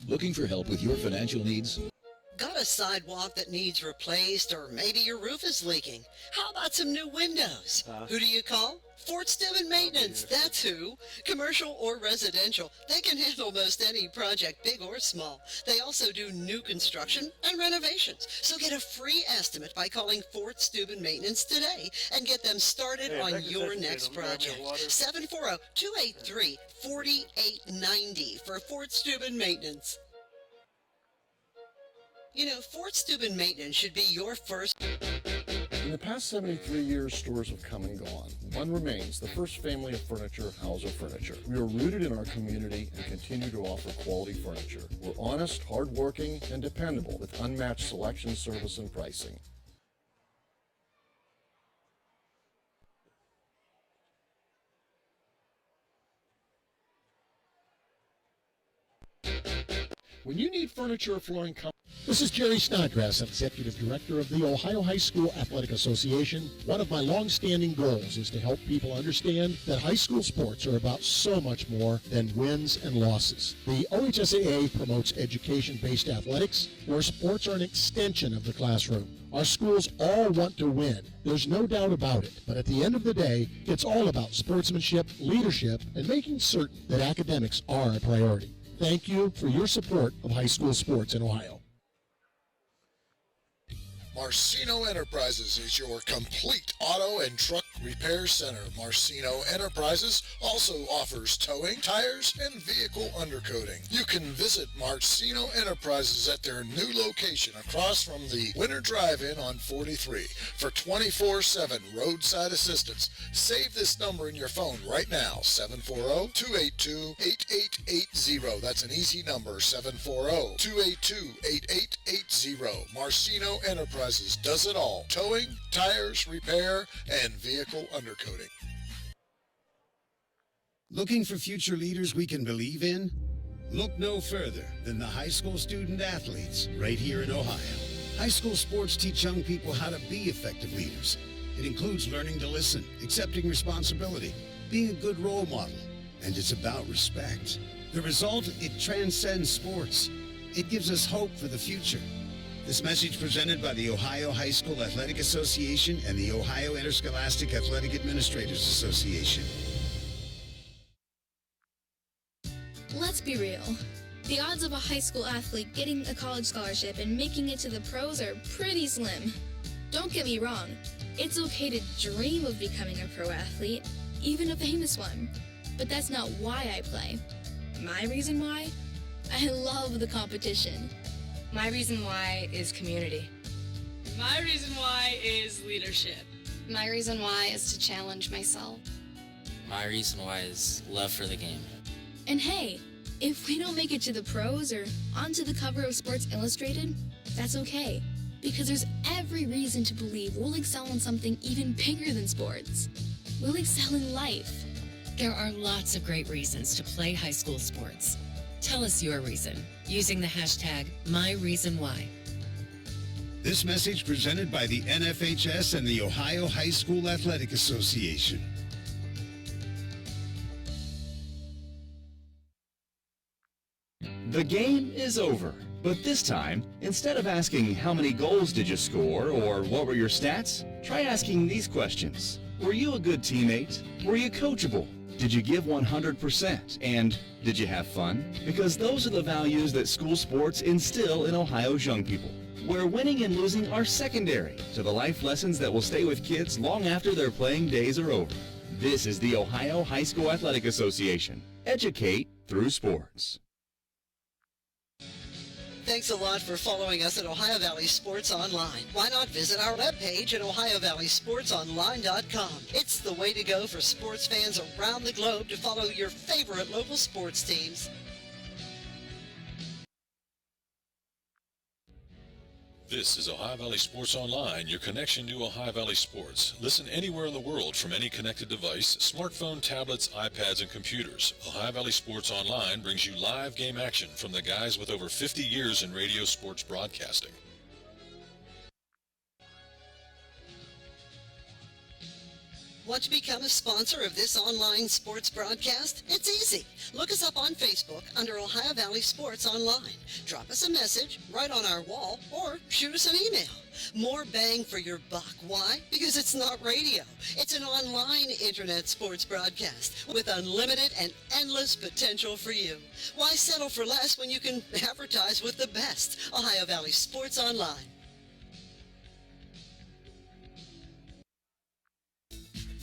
Looking for help with your financial needs? Got a sidewalk that needs replaced, or maybe your roof is leaking? How about some new windows? Who do you call? Fort Steuben Maintenance, that's who. Commercial or residential, they can handle most any project, big or small. They also do new construction and renovations. So get a free estimate by calling Fort Steuben Maintenance today and get them started on your next project. 740-283-4890 for Fort Steuben Maintenance. You know, Fort Steuben Maintenance should be your first. In the past 73 years, stores have come and gone. One remains, the first family of furniture, Hauser Furniture. We are rooted in our community and continue to offer quality furniture. We're honest, hardworking, and dependable with unmatched selection, service, and pricing. When you need furniture or flooring company. This is Jerry Snodgrass, Executive Director of the Ohio High School Athletic Association. One of my long-standing goals is to help people understand that high school sports are about so much more than wins and losses. The OHSAA promotes education-based athletics, where sports are an extension of the classroom. Our schools all want to win. There's no doubt about it. But at the end of the day, it's all about sportsmanship, leadership, and making certain that academics are a priority. Thank you for your support of high school sports in Ohio. Marcino Enterprises is your complete auto and truck repair center. Marcino Enterprises also offers towing, tires, and vehicle undercoating. You can visit Marcino Enterprises at their new location across from the Winter Drive-In on 43 for 24/7 roadside assistance. Save this number in your phone right now, 740-282-8880. That's an easy number, 740-282-8880. Marcino Enterprises does it all. Towing, tires, repair, and vehicle undercoating. Looking for future leaders we can believe in? Look no further than the high school student athletes right here in Ohio. High school sports teach young people how to be effective leaders. It includes learning to listen, accepting responsibility, being a good role model, and it's about respect. The result, it transcends sports. It gives us hope for the future. This message presented by the Ohio High School Athletic Association and the Ohio Interscholastic Athletic Administrators Association. Let's be real. The odds of a high school athlete getting a college scholarship and making it to the pros are pretty slim. Don't get me wrong. It's okay to dream of becoming a pro athlete, even a famous one. But that's not why I play. My reason why? I love the competition. My reason why is community. My reason why is leadership. My reason why is to challenge myself. My reason why is love for the game. And hey, if we don't make it to the pros or onto the cover of Sports Illustrated, that's okay. because there's every reason to believe we'll excel in something even bigger than sports. We'll excel in life. There are lots of great reasons to play high school sports. Tell us your reason using the hashtag #MyReasonWhy. This message presented by the NFHS and the Ohio High School Athletic Association. The game is over, but this time, instead of asking how many goals did you score or what were your stats, try asking these questions. Were you a good teammate? Were you coachable? Did you give 100%? And did you have fun? Because those are the values that school sports instill in Ohio's young people, where winning and losing are secondary to the life lessons that will stay with kids long after their playing days are over. This is the Ohio High School Athletic Association. Educate through sports. Thanks a lot for following us at Ohio Valley Sports Online. Why not visit our webpage at ohiovalleysportsonline.com. It's the way to go for sports fans around the globe to follow your favorite local sports teams. This is Ohio Valley Sports Online, your connection to Ohio Valley Sports. Listen anywhere in the world from any connected device, smartphone, tablets, iPads, and computers. Ohio Valley Sports Online brings you live game action from the guys with over 50 years in radio sports broadcasting. Want to become a sponsor of this online sports broadcast? It's easy. Look us up on Facebook under Ohio Valley Sports Online. Drop us a message right on our wall or shoot us an email. More bang for your buck. Why? Because it's not radio. It's an online internet sports broadcast with unlimited and endless potential for you. Why settle for less when you can advertise with the best? Ohio Valley Sports Online.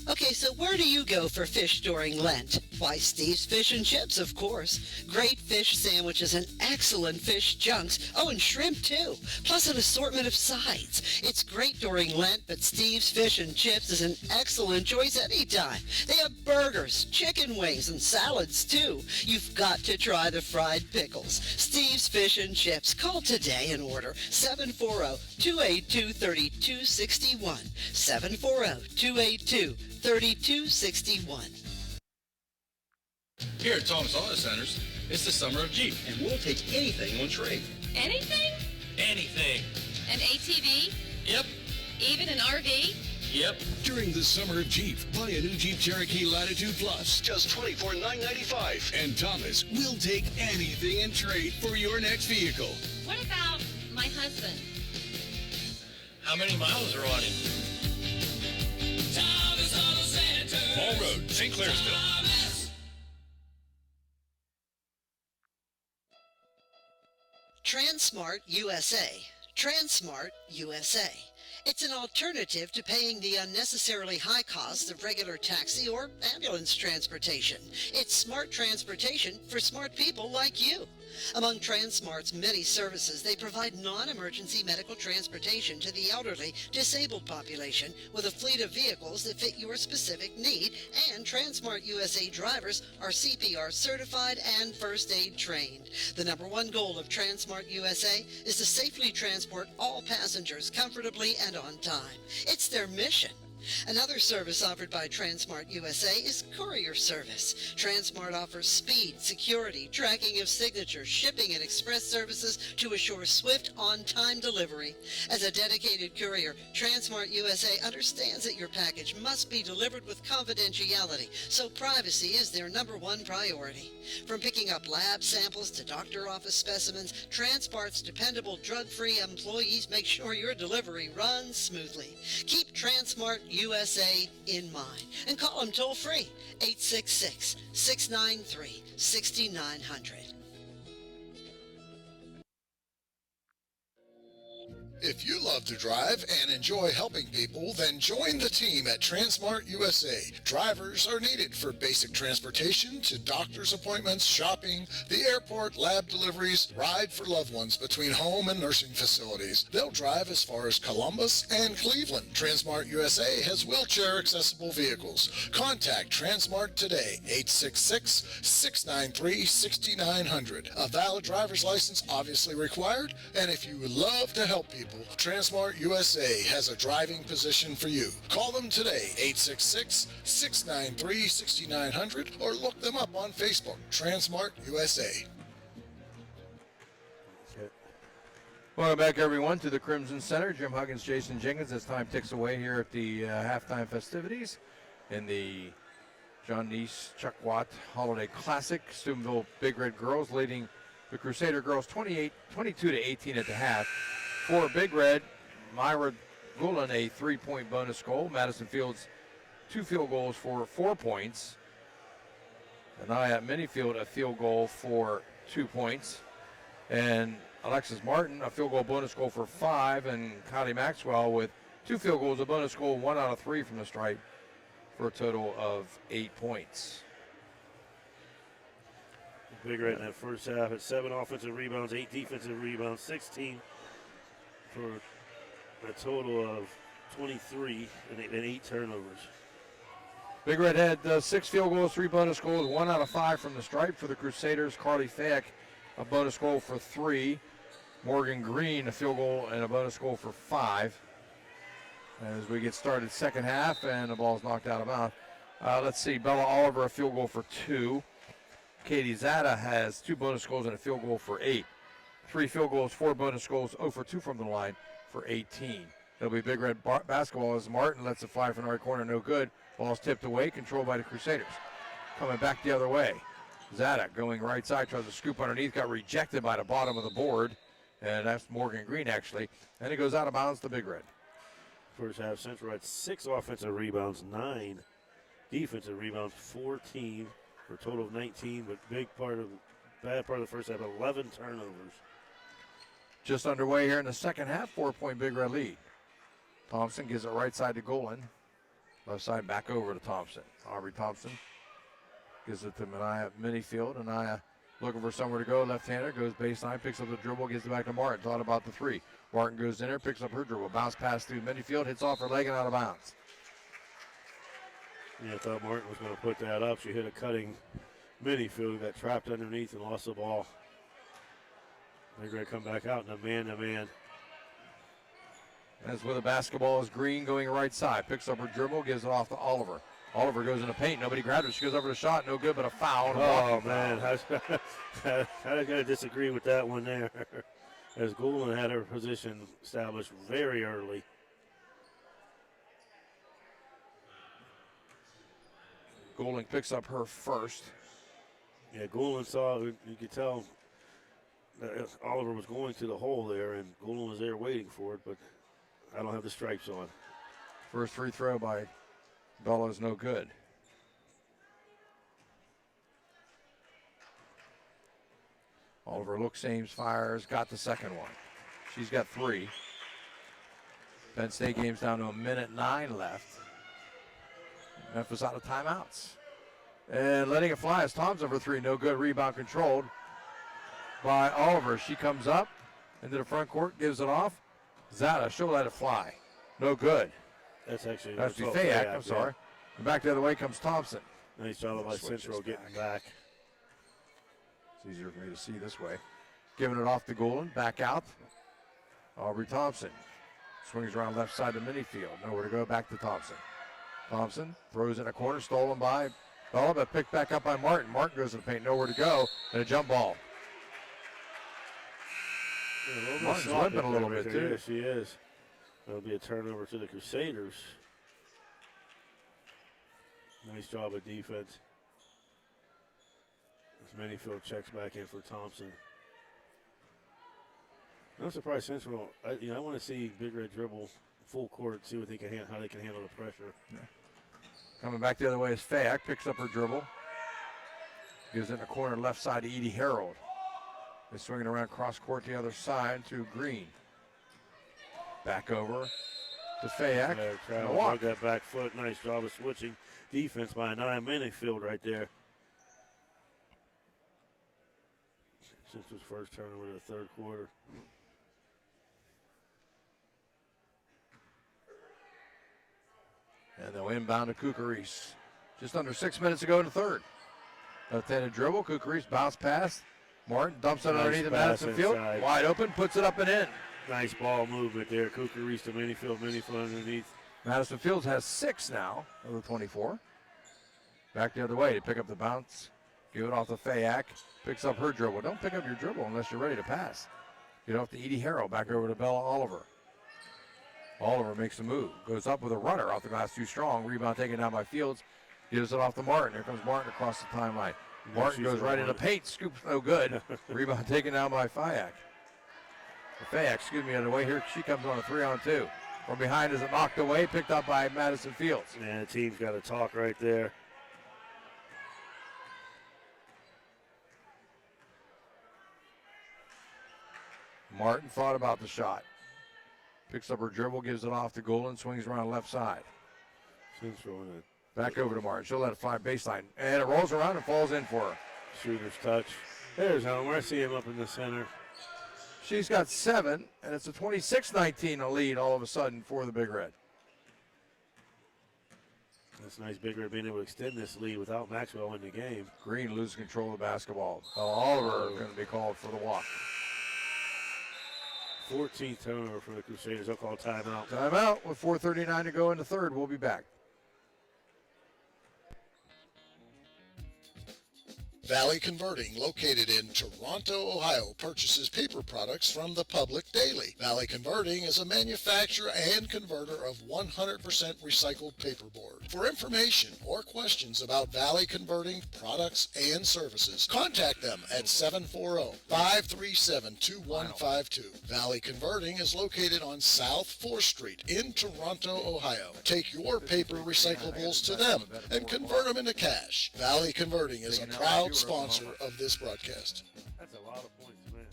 Okay, so where do you go for fish during Lent? Why, Steve's Fish and Chips, of course. Great fish sandwiches and excellent fish junks. Oh, and shrimp, too. Plus an assortment of sides. It's great during Lent, but Steve's Fish and Chips is an excellent choice anytime. They have burgers, chicken wings, and salads, too. You've got to try the fried pickles. Steve's Fish and Chips. Call today and order 740-282-3261. 740-282-3261. Here at Thomas Auto Centers, it's the summer of Jeep, and we'll take anything on trade. Anything? Anything. An ATV? Yep. Even an RV? Yep. During the summer of Jeep, buy a new Jeep Cherokee Latitude Plus, just $24,995. And Thomas will take anything in trade for your next vehicle. What about my husband? How many miles are on him? Thomas Auto Centers. Mall Road, St. Clairsville. Transmart USA. Transmart USA. It's an alternative to paying the unnecessarily high costs of regular taxi or ambulance transportation. It's smart transportation for smart people like you. Among Transmart's many services, they provide non-emergency medical transportation to the elderly, disabled population with a fleet of vehicles that fit your specific need, and Transmart USA drivers are CPR certified and first aid trained. The number one goal of Transmart USA is to safely transport all passengers comfortably and on time. It's their mission. Another service offered by Transmart USA is courier service. Transmart offers speed, security, tracking of signatures, shipping, and express services to assure swift, on-time delivery. As a dedicated courier, Transmart USA understands that your package must be delivered with confidentiality, so privacy is their number one priority. From picking up lab samples to doctor office specimens, Transmart's dependable drug-free employees make sure your delivery runs smoothly. Keep Transmart USA in mind and call them toll free 866-693-6900. If you love to drive and enjoy helping people, then join the team at Transmart USA. Drivers are needed for basic transportation to doctor's appointments, shopping, the airport, lab deliveries, ride for loved ones between home and nursing facilities. They'll drive as far as Columbus and Cleveland. Transmart USA has wheelchair-accessible vehicles. Contact Transmart today, 866-693-6900. A valid driver's license obviously required, and if you would love to help people, people, Transmart USA has a driving position for you. Call them today, 866-693-6900, or look them up on Facebook, Transmart USA. Welcome back, everyone, to the Crimson Center. Jim Huggins, Jason Jenkins, as time ticks away here at the halftime festivities in the John Neese Chuck Watt Holiday Classic. Steubenville Big Red girls leading the Crusader girls 22-18 at the half. For Big Red, Myra Gulen a 3-point bonus goal. Madison Fields 2 field goals for 4 points. Anaya Minifield a field goal for 2 points. And Alexis Martin a field goal bonus goal for 5. And Kylie Maxwell with 2 field goals, a bonus goal, 1 out of 3 from the stripe, for a total of 8 points. Big Red in that first half at 7 offensive rebounds, 8 defensive rebounds, 16 for a total of 23 and 8 turnovers. Big Red had 6 field goals, 3 bonus goals, 1 out of 5 from the stripe. For the Crusaders, Carly Fayek a bonus goal for 3. Morgan Green a field goal and a bonus goal for 5. As we get started second half, and the ball's knocked out of bounds. Let's see, Bella Oliver a field goal for 2. Katie Zada has 2 bonus goals and a field goal for 8. 3 field goals, 4 bonus goals, 0 for 2 from the line for 18. It'll be Big Red basketball as Martin lets it fly from the right corner, no good. Ball's tipped away, controlled by the Crusaders. Coming back the other way. Zada going right side, tries to scoop underneath, got rejected by the bottom of the board. And that's Morgan Green, actually. And it goes out of bounds to Big Red. First half, Central had 6 offensive rebounds, 9 defensive rebounds, 14 for a total of 19. But bad part of the first half, 11 turnovers. Just underway here in the second half, 4-point Big Red lead. Thompson gives it right side to Golan. Left side back over to Thompson. Aubrey Thompson gives it to Anaya Minifield. Anaya looking for somewhere to go. Left-hander goes baseline, picks up the dribble, gives it back to Martin. Thought about the 3. Martin goes in there, picks up her dribble. Bounce pass through Minifield, hits off her leg and out of bounds. Yeah, I thought Martin was going to put that up. She hit a cutting Minifield, got trapped underneath and lost the ball. They're going to come back out in a man-to-man. As with the basketball is Green going right side. Picks up her dribble, gives it off to Oliver. Oliver goes in the paint. Nobody grabbed her. She goes over the shot. No good, but a foul. Oh, man. I got to disagree with that one there. As Goulden had her position established very early. Goulden picks up her first. Yeah, Goulden saw, you could tell that Oliver was going to the hole there, and Goulden was there waiting for it, but I don't have the stripes on. First free throw by Bella is no good. Oliver looks, aims, fires, got the second one. She's got 3. Penn State game's down to 1:09 left. Memphis out of timeouts. And letting it fly is Thompson for 3. No good. Rebound controlled by Oliver. She comes up into the front court, gives it off. Zada, she'll let it fly. No good. That's actually Fayek, I'm sorry. And back the other way comes Thompson. Nice job by Central getting back. It's easier for me to see this way. Giving it off to Goulden, back out. Aubrey Thompson swings around left side to Minifield. Nowhere to go, back to Thompson. Thompson throws in a corner, stolen by Bella, but picked back up by Martin. Martin goes to the paint, nowhere to go, and a jump ball. Yeah, Martin's limping a little bit, too. Yeah, she is. That'll be a turnover to the Crusaders. Nice job of defense. As Minifield checks back in for Thompson. No surprise, Central. I want to see Big Red dribble full court, see what they can how they can handle the pressure. Yeah. Coming back the other way is Fayek, picks up her dribble. Gives it in the corner left side to Edie Harold. They're swinging around cross court the other side to Green. Back over to Fayek. Trying to walk that back foot. Nice job of switching defense by Anaya Minifield right there. Since his first turnover of the third quarter. And they'll inbound to Kukaris. Just under 6 minutes ago in the third. Left-handed dribble. Kukaris bounce pass. Martin dumps it underneath the Madison Field. Wide open, puts it up and in. Nice ball movement there. Kukurice to Minifield underneath. Madison Fields has 6 now of the 24. Back the other way to pick up the bounce. Give it off to Fayak. Picks up her dribble. Don't pick up your dribble unless you're ready to pass. Get off to Edie Harrell. Back over to Bella Oliver. Oliver makes the move. Goes up with a runner off the glass too strong. Rebound taken down by Fields. Gives it off to Martin. Here comes Martin across the timeline. Martin goes right into paint. Scoops no good. Rebound taken down by Fayak. Fayak, on the way here. She comes on a 3-on-2. From behind is it knocked away. Picked up by Madison Fields. Yeah, the team's got to talk right there. Martin thought about the shot. Picks up her dribble, gives it off to Golan, swings around left side. Back over to Martin. She'll let it fly baseline. And it rolls around and falls in for her. Shooter's touch. There's Homer. I see him up in the center. She's got 7, and it's a 26-19 lead all of a sudden for the Big Red. That's nice. Big Red being able to extend this lead without Maxwell in the game. Green loses control of the basketball. Oliver going to be called for the walk. 14th turnover for the Crusaders. They'll call timeout. Timeout with 4:39 to go in the third. We'll be back. Valley Converting, located in Toronto, Ohio, purchases paper products from the public daily. Valley Converting is a manufacturer and converter of 100% recycled paperboard. For information or questions about Valley Converting products and services, contact them at 740-537-2152. Valley Converting is located on South 4th Street in Toronto, Ohio. Take your paper recyclables to them and convert them into cash. Valley Converting is a proud sponsor of this broadcast. That's a lot of points, man.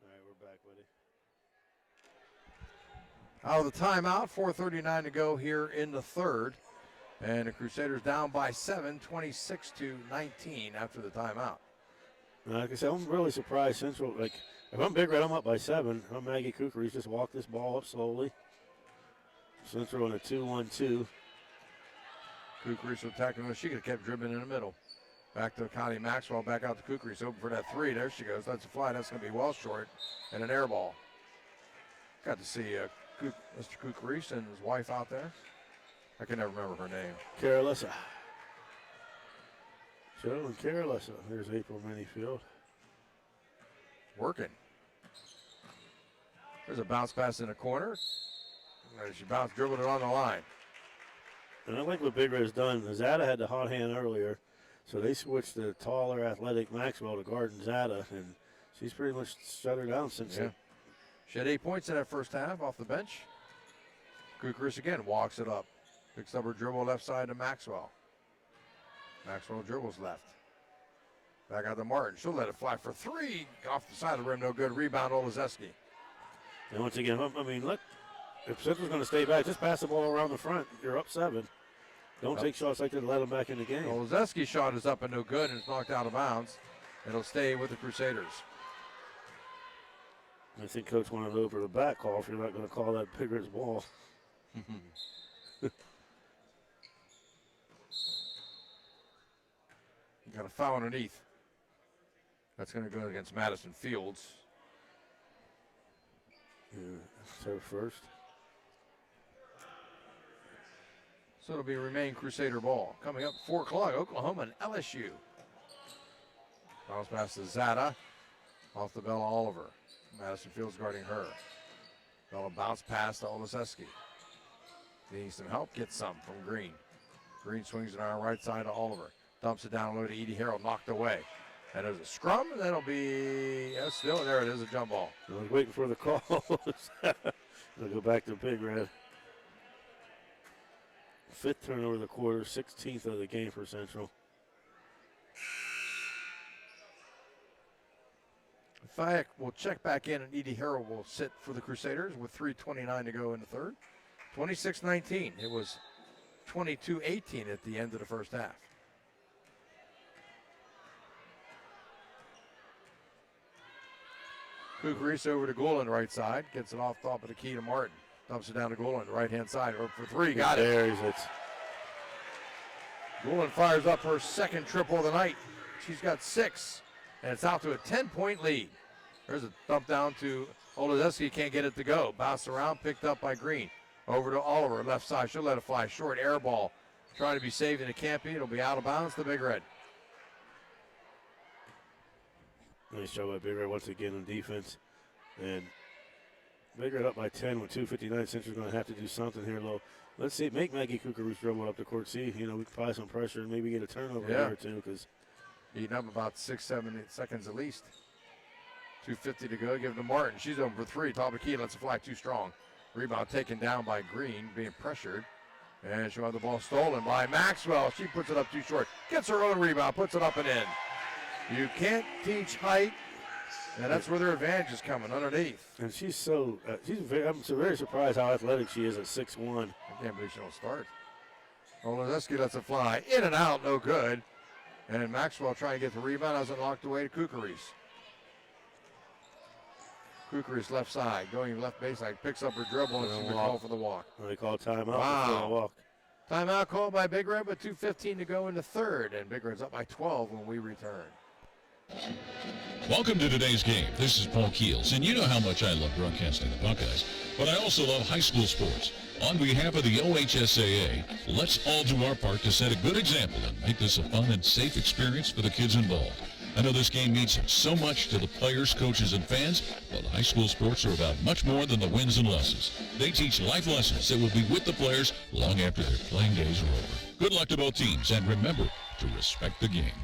All right, we're back, buddy. Out of the timeout, 4:39 to go here in the third. And the Crusaders down by 7, 26-19 after the timeout. Like I said, I'm really surprised Central, if I'm Big Red, I'm up by 7. I'm Maggie Kukurice, just walk this ball up slowly. Central in a 2-1-2. Kukurice attacking. She could have kept dribbling in the middle. Back to Connie Maxwell. Back out to Kukurice. Open for that 3. There she goes. That's a fly. That's going to be well short. And an air ball. Got to see Mr. Kukurice and his wife out there. I can never remember her name. Carolissa. Joe and Carolissa. There's April Minifield. Working. There's a bounce pass in the corner. And she dribbled it on the line. And I like what Big Red has done. Zada had the hot hand earlier, so they switched the taller, athletic Maxwell to guarding Zada, and she's pretty much shut her down since then. She had 8 points in that first half off the bench. Kukurice again walks it up. Picks up her dribble left side to Maxwell. Maxwell dribbles left. Back out to Martin. She'll let it fly for 3. Off the side of the rim, no good. Rebound, Olazeski. And once again, I mean, look, if Central's going to stay back, just pass the ball around the front. You're up 7. Don't take shots like that to let them back in the game. Olazeski's shot is up and no good, and it's knocked out of bounds. It'll stay with the Crusaders. I think Coach wanted to over the back call if you're not going to call that Big Red's ball. You got a foul underneath. That's going to go against Madison Fields. Yeah, so first. So it'll be remain Crusader ball. Coming up 4 o'clock, Oklahoma and LSU. Bounce pass to Zada. Off the Bella Oliver. Madison Fields guarding her. Bella bounce pass to Olazeski. Needing some help, gets some from Green. Green swings it on our right side to Oliver. Dumps it down low to Edie Harrell, knocked away. And there's a scrum, and that'll be, still there it is, a jump ball. I was waiting for the call. They'll go back to Big Red. 5th turnover of the quarter, 16th of the game for Central. Fayak will check back in, and Edie Harrell will sit for the Crusaders with 3:29 to go in the third. 26-19. It was 22-18 at the end of the first half. Kukurice over to Golan, right side. Gets it off top of the key to Martin. Dumps it down to Golan, right hand side. Up for 3. Got it. There's it. Golan fires up her second triple of the night. She's got 6, and it's out to a 10-point lead. There's a dump down to Olazeski, can't get it to go. Bounced around, picked up by Green. Over to Oliver, left side. She'll let it fly short. Air ball. Trying to be saved, and it can't be. It'll be out of bounds. The Big Red. Nice job by Big Red once again on defense. And Big Red up by 10 with 2:59. Central's going to have to do something here, low. Let's see, make Maggie Kukarus dribble up the court. See, we can apply some pressure and maybe get a turnover here or two. Because eating up about 6, 7, 8 seconds at least. 2:50 to go. Give it to Martin. She's open for three. Top of the key. Lets it fly too strong. Rebound taken down by Green, being pressured. And she'll have the ball stolen by Maxwell. She puts it up too short. Gets her own rebound. Puts it up and in. You can't teach height. And that's where their advantage is coming, underneath. And she's so, I'm so very surprised how athletic she is at 6'1". I can't believe she don't start. Olazeski lets it fly. In and out, no good. And Maxwell trying to get the rebound. Hasn't locked away to Kukaris. Kukaris left side, going left baseline, picks up her dribble, and she's called for the walk. They call timeout wow. for the walk. Timeout called by Big Red with 2:15 to go in the third, and Big Red's up by 12 when we return. Welcome to today's game. This is Paul Keels, and you know how much I love broadcasting the Buckeyes, but I also love high school sports. On behalf of the OHSAA, let's all do our part to set a good example and make this a fun and safe experience for the kids involved. I know this game means so much to the players, coaches, and fans, but high school sports are about much more than the wins and losses. They teach life lessons that will be with the players long after their playing days are over. Good luck to both teams, and remember to respect the game.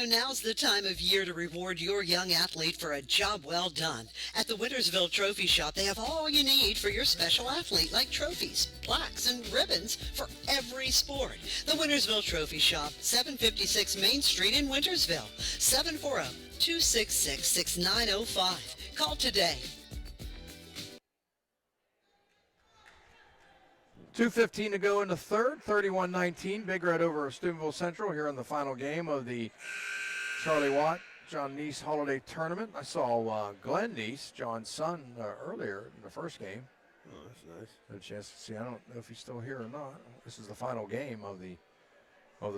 Now's the time of year to reward your young athlete for a job well done. At the Wintersville Trophy Shop, they have all you need for your special athlete, like trophies, plaques, and ribbons for every sport. The Wintersville Trophy Shop, 756 Main Street in Wintersville, 740-266-6905. Call today. 2:15 to go in the third, 31-19. Big Red over Steubenville Central here in the final game of the Charlie Watt, John Neese Holiday Tournament. I saw Glenn Neese, John's son, earlier in the first game. Oh, that's nice. Had a chance to see. I don't know if he's still here or not. This is the final game of the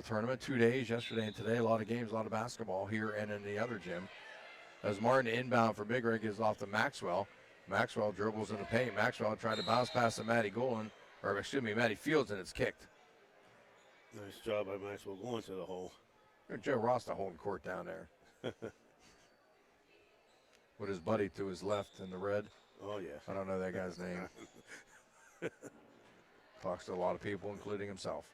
tournament. 2 days, yesterday and today. A lot of games, a lot of basketball here and in the other gym. As Martin inbound for Big Red gives off to Maxwell. Maxwell dribbles in the paint. Maxwell tried to bounce past to Maddie Fields, and it's kicked. Nice job by Maxwell going to the hole. Joe Rosta holding court down there. With his buddy to his left in the red. Oh, yeah. I don't know that guy's name. Talks to a lot of people, including himself.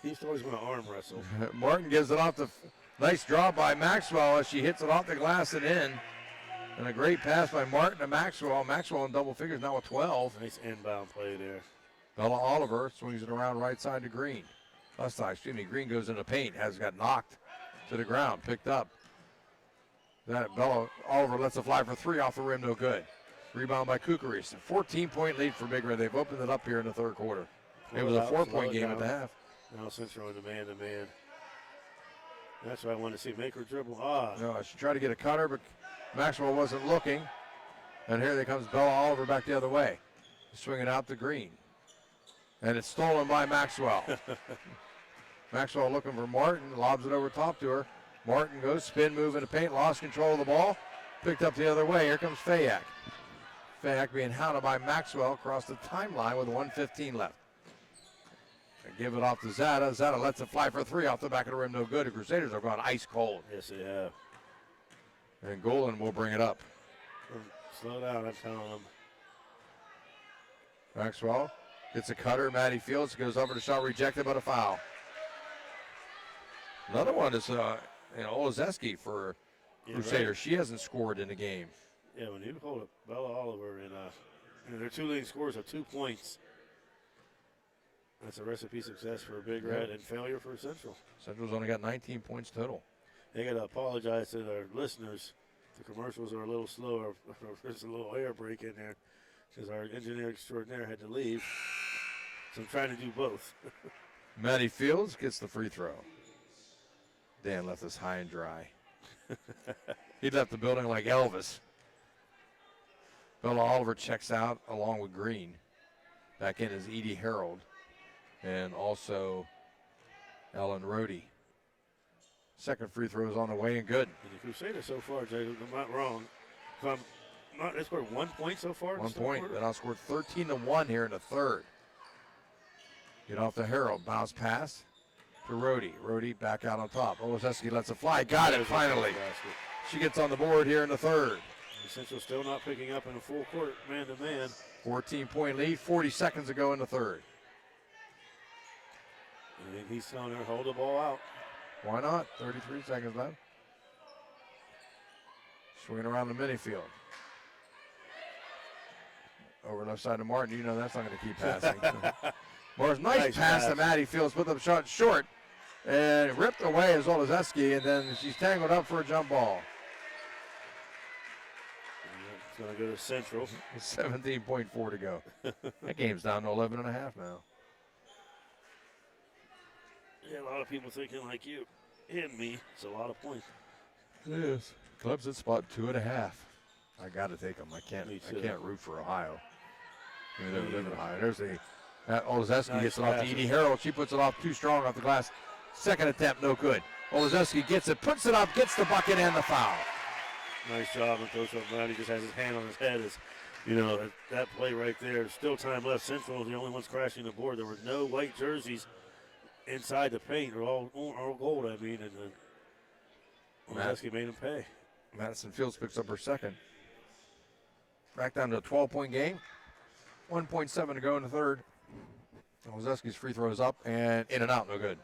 He's always going to arm wrestle. Martin gives it off the nice draw by Maxwell as she hits it off the glass and in. And a great pass by Martin to Maxwell. Maxwell in double figures now with 12. Nice inbound play there. Bella Oliver swings it around right side to Green. Left side, Green goes in the paint, got knocked to the ground, picked up. That Bella Oliver lets it fly for three off the rim, no good. Rebound by Kukaris. 14-point lead for Big Red. They've opened it up here in the third quarter. It was a 4-point game at the half. Now Central in the man-to-man. That's what I wanted to see. Make her dribble. No, she tried to get a cutter, but Maxwell wasn't looking. And here they comes Bella Oliver back the other way. Swinging out to Green. And it's stolen by Maxwell. Maxwell looking for Martin, lobs it over top to her. Martin goes, spin move in the paint, lost control of the ball. Picked up the other way. Here comes Fayak. Fayak being hounded by Maxwell across the timeline with 1:15 left. And give it off to Zada. Zada lets it fly for three off the back of the rim, no good. The Crusaders have gone ice cold. Yes, they have. And Golan will bring it up. Slow down, I'm telling them. Maxwell gets a cutter. Maddie Fields goes over the shot, rejected, but a foul. Another one is Olazeski for Crusaders. Right. She hasn't scored in the game. Yeah, when you hold up Bella Oliver and their two leading scores are 2 points. That's a recipe success for Big Red and failure for Central. Central's only got 19 points total. They got to apologize to their listeners. The commercials are a little slower. There's a little air break in there because our engineer extraordinaire had to leave. So I'm trying to do both. Maddie Fields gets the free throw. Dan left us high and dry. He left the building like Elvis. Bella Oliver checks out along with Green. Back in is Edie Harold. and also Ellen Rohde. Second free throw is on the way and good. And the Crusaders so far, Jay, if I'm not wrong, they scored 1 point so far. 1 point. Then outscored 13-1 here in the third. Get off the Herald. Bounce pass to Rohde. Rohde back out on top. Oleseski lets it fly. Got it finally. She gets on the board here in the third. Central still not picking up in a full court man-to-man. 14-point lead. 40 seconds to go in the third. I think he's telling her, hold the ball out. Why not? 33 seconds left. Swinging around the mini field. Over left side to Martin. You know that's not going to keep passing. Morris, nice pass to Maddie Fields. Put the shot short. And ripped away as Oleseski. And then she's tangled up for a jump ball. It's going to go to Central. 17.4 to go. That game's down to 11.5 now. Yeah, a lot of people thinking like you and me. It's a lot of points. It is. Clubs at spot 2.5. I got to take them. I can't root for Ohio. I mean, they live in Ohio. There's Oleseski gets it off to Edie Harrell. She puts it off too strong off the glass. Second attempt, no good. Oleseski gets it, puts it up, gets the bucket and the foul. Nice job. And Coach O'Malley just has his hand on his head. That play right there. Still time left. Central is the only ones crashing the board. There were no white jerseys inside the paint. They're all gold, and Oleseski made him pay. Madison Fields picks up her second. Back down to a 12-point game. 1.7 to go in the third. Oleseski's free throw is up and in and out, no good.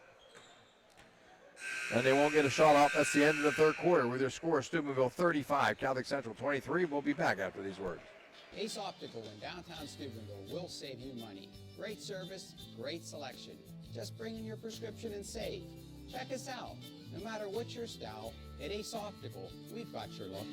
And they won't get a shot off. That's the end of the third quarter with their score, Steubenville 35, Catholic Central 23. We'll be back after these words. Ace Optical in downtown Steubenville will save you money. Great service, great selection. Just bring in your prescription and save. Check us out. No matter what your style, at Ace Optical, we've got your look.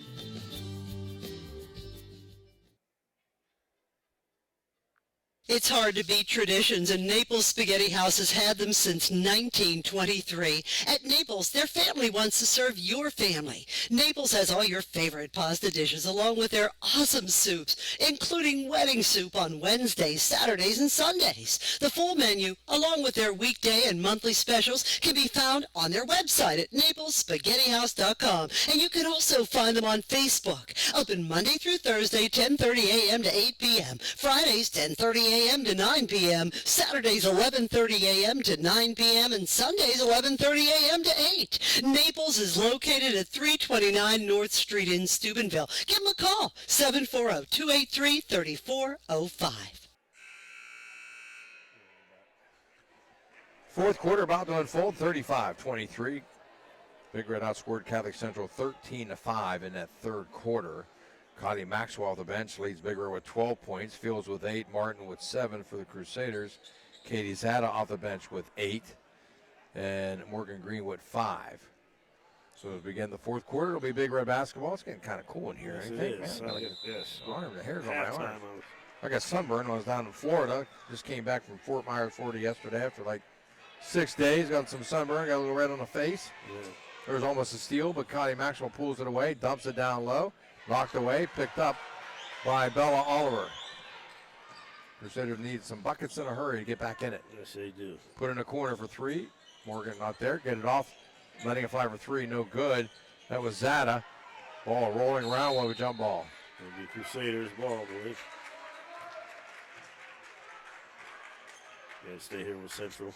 It's hard to beat traditions, and Naples Spaghetti House has had them since 1923. At Naples, their family wants to serve your family. Naples has all your favorite pasta dishes along with their awesome soups, including wedding soup on Wednesdays, Saturdays, and Sundays. The full menu, along with their weekday and monthly specials, can be found on their website at naplesspaghettihouse.com. And you can also find them on Facebook. Open Monday through Thursday, 10:30 a.m. to 8 p.m. Fridays, 10:30 a.m. to 9 p.m., Saturdays 11:30 a.m. to 9 p.m., and Sundays 11:30 a.m. to 8. Naples is located at 329 North Street in Steubenville. Give them a call, 740-283-3405. Fourth quarter about to unfold, 35-23. Big Red outscored Catholic Central 13-5 in that third quarter. Connie Maxwell off the bench leads Big Red with 12 points. Fields with 8. Martin with 7 for the Crusaders. Katie Zada off the bench with 8. And Morgan Green with 5. So as we begin the fourth quarter, it'll be Big Red basketball. It's getting kind of cool in here. Yes, I it think, is. man. Yes. The hair's on my arm. Halftime. I got sunburned when I was down in Florida. Just came back from Fort Myers, Florida yesterday after like 6 days. Got some sunburn. Got a little red on the face. Yeah. There was almost a steal, but Connie Maxwell pulls it away, dumps it down low. Knocked away, picked up by Bella Oliver. Crusaders need some buckets in a hurry to get back in it. Yes, they do. Put in a corner for 3. Morgan not there. Get it off. Letting it fly for 3. No good. That was Zada. Ball rolling around with a jump ball. It'll be Crusaders ball, boys. Yeah, stay here with Central.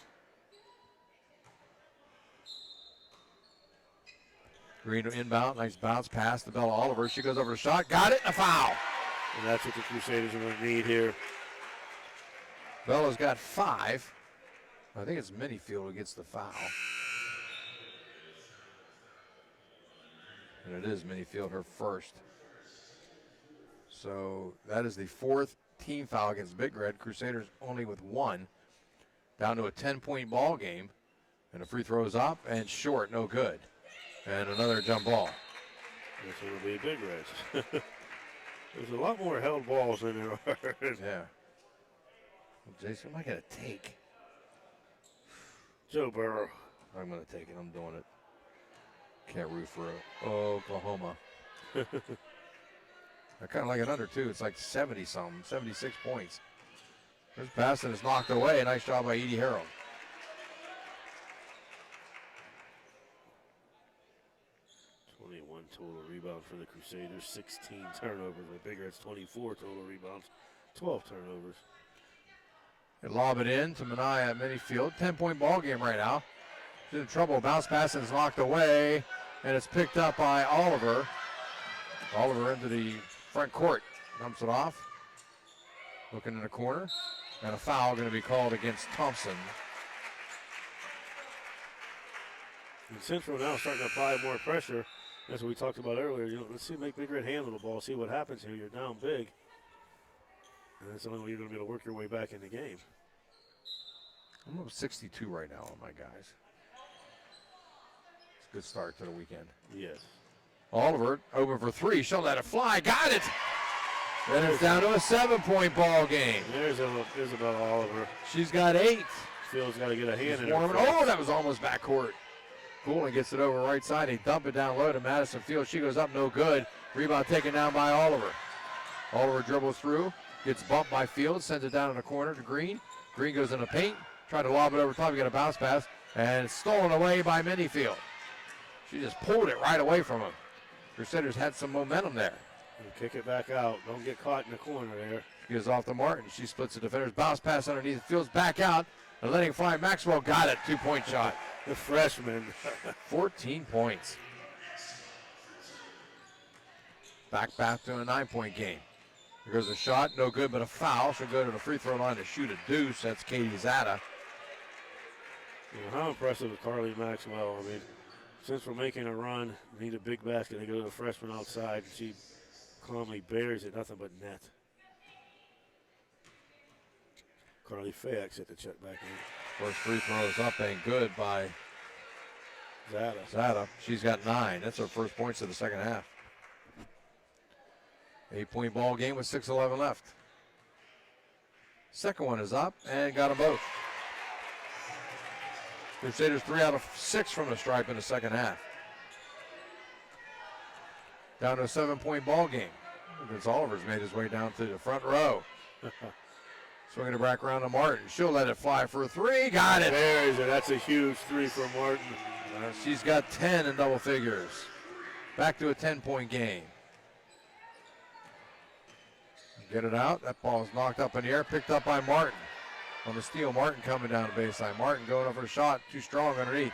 Green inbound. Nice bounce pass to Bella Oliver. She goes over the shot. Got it. A foul. And that's what the Crusaders are going to need here. Bella's got 5. I think it's Minifield who gets the foul. And it is Minifield, her first. So that is the 4th team foul against Big Red. Crusaders only with 1. Down to a 10-point ball game. And the free throw is up and short. No good. And another jump ball. This will be Big Reds. There's a lot more held balls than there are. Yeah. Well, Jason, am I going to take? Joe Burrow. I'm going to take it. I'm doing it. Can't root for Oklahoma. I kind of like it under, too. It's like 70-something, 76 points. First pass and is knocked away. Nice job by Edie Harold. Total rebound for the Crusaders, 16 turnovers. With Big Red's 24 total rebounds, 12 turnovers. They lob it in to Manaya at Minifield. 10-point ball game right now. She's in trouble. Bounce pass is knocked away, and it's picked up by Oliver. Oliver into the front court. Dumps it off. Looking in the corner. And a foul going to be called against Thompson. And Central now starting to apply more pressure. That's what we talked about earlier. Let's see, make Big Red handle the ball, see what happens here. You're down big. And that's the only way you're going to be able to work your way back in the game. I'm up 62 right now on my guys. It's a good start to the weekend. Yes. Oliver open for three. She'll let it fly. Got it. Then it's down to a 7-point ball game. There's about Oliver. She's got 8. Phil's got to get a hand in it. Oh, that was almost backcourt. Cooling gets it over right side. They dump it down low to Madison Field. She goes up, no good. Rebound taken down by Oliver. Oliver dribbles through, gets bumped by Field, sends it down in the corner to Green. Green goes in the paint, tried to lob it over top, get a bounce pass, and it's stolen away by Minifield. She just pulled it right away from him. Crusaders had some momentum there. And kick it back out. Don't get caught in the corner there. Gives off to Martin. She splits the defenders. Bounce pass underneath. Fields back out and letting fly. Maxwell got it. 2-point shot. The freshman. 14 points. Back to a 9-point game. There goes a shot. No good, but a foul. She'll go to the free throw line to shoot a deuce. That's Katie Zada. How impressive is Carly Maxwell? I mean, since we're making a run, need a big basket. They go to the freshman outside. And she calmly buries it. Nothing but net. Carly Fayex at the check back in. First free throw is up and good by Zada. She's got 9. That's her first points of the second half. 8-point ball game with 6:11 left. Second one is up and got them both. Crusaders 3 out of 6 from the stripe in the second half. Down to a 7-point ball game. Vince Oliver's made his way down to the front row. Swinging it back around to Martin. She'll let it fly for a 3. Got it. There's it. That's a huge 3 for Martin. She's got 10 in double figures. Back to a 10-point game. Get it out. That ball is knocked up in the air. Picked up by Martin. On the steal, Martin coming down the baseline. Martin going up for a shot. Too strong underneath.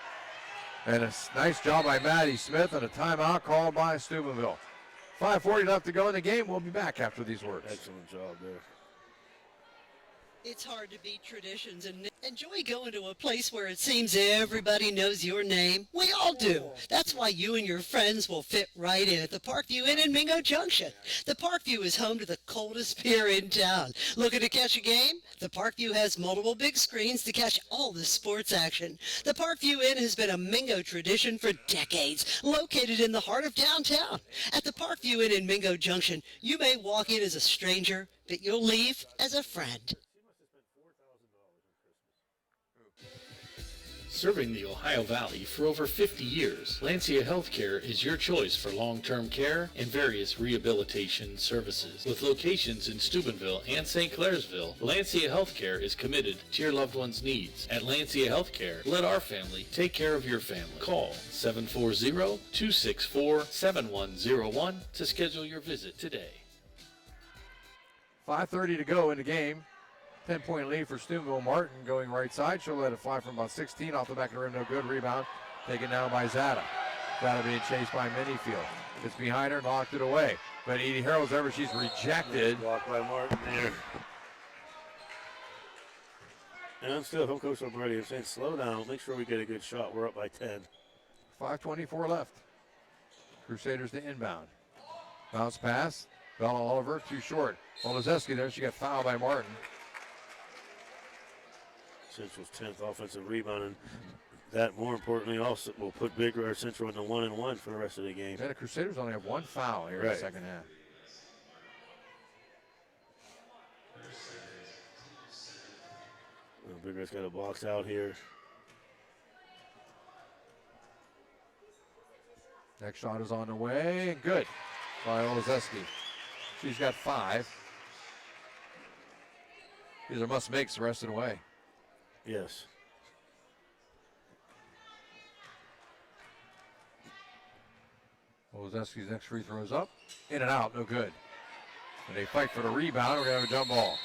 And a nice job by Maddie Smith and a timeout called by Steubenville. 5:40 left to go in the game. We'll be back after these words. Excellent job there. It's hard to beat traditions and enjoy going to a place where it seems everybody knows your name. We all do. That's why you and your friends will fit right in at the Parkview Inn in Mingo Junction. The Parkview is home to the coldest pier in town. Looking to catch a game? The Parkview has multiple big screens to catch all the sports action. The Parkview Inn has been a Mingo tradition for decades, located in the heart of downtown. At the Parkview Inn in Mingo Junction, you may walk in as a stranger, but you'll leave as a friend. Serving the Ohio Valley for over 50 years, Lancia Healthcare is your choice for long-term care and various rehabilitation services. With locations in Steubenville and St. Clairsville, Lancia Healthcare is committed to your loved one's needs. At Lancia Healthcare, let our family take care of your family. Call 740-264-7101 to schedule your visit today. 5:30 to go in the game. 10-point lead for Steubenville. Martin going right side. She'll let it fly from about 16 off the back of the rim. No good. Rebound taken down by Zada. Zada being chased by Minifield. It's behind her, knocked it away. But Edie Harold's over. She's rejected. Blocked by Martin there. And still, home coach O'Brady is saying, slow down. Make sure we get a good shot. We're up by 10. 5:24 left. Crusaders to inbound. Bounce pass. Bella Oliver, too short. Olazeski there. She got fouled by Martin. Central's 10th offensive rebound, and that, more importantly, also will put Big Red Central in the 1-1 for the rest of the game. And the Crusaders only have 1 foul here in the second half. Well, Big Red's got a box out here. Next shot is on the way, and good by Olazeski. She's got 5. Either must makes the rest of the way. Yes. Wozeski's next free throw is up. In and out, no good. And they fight for the rebound. We're going to have a jump ball.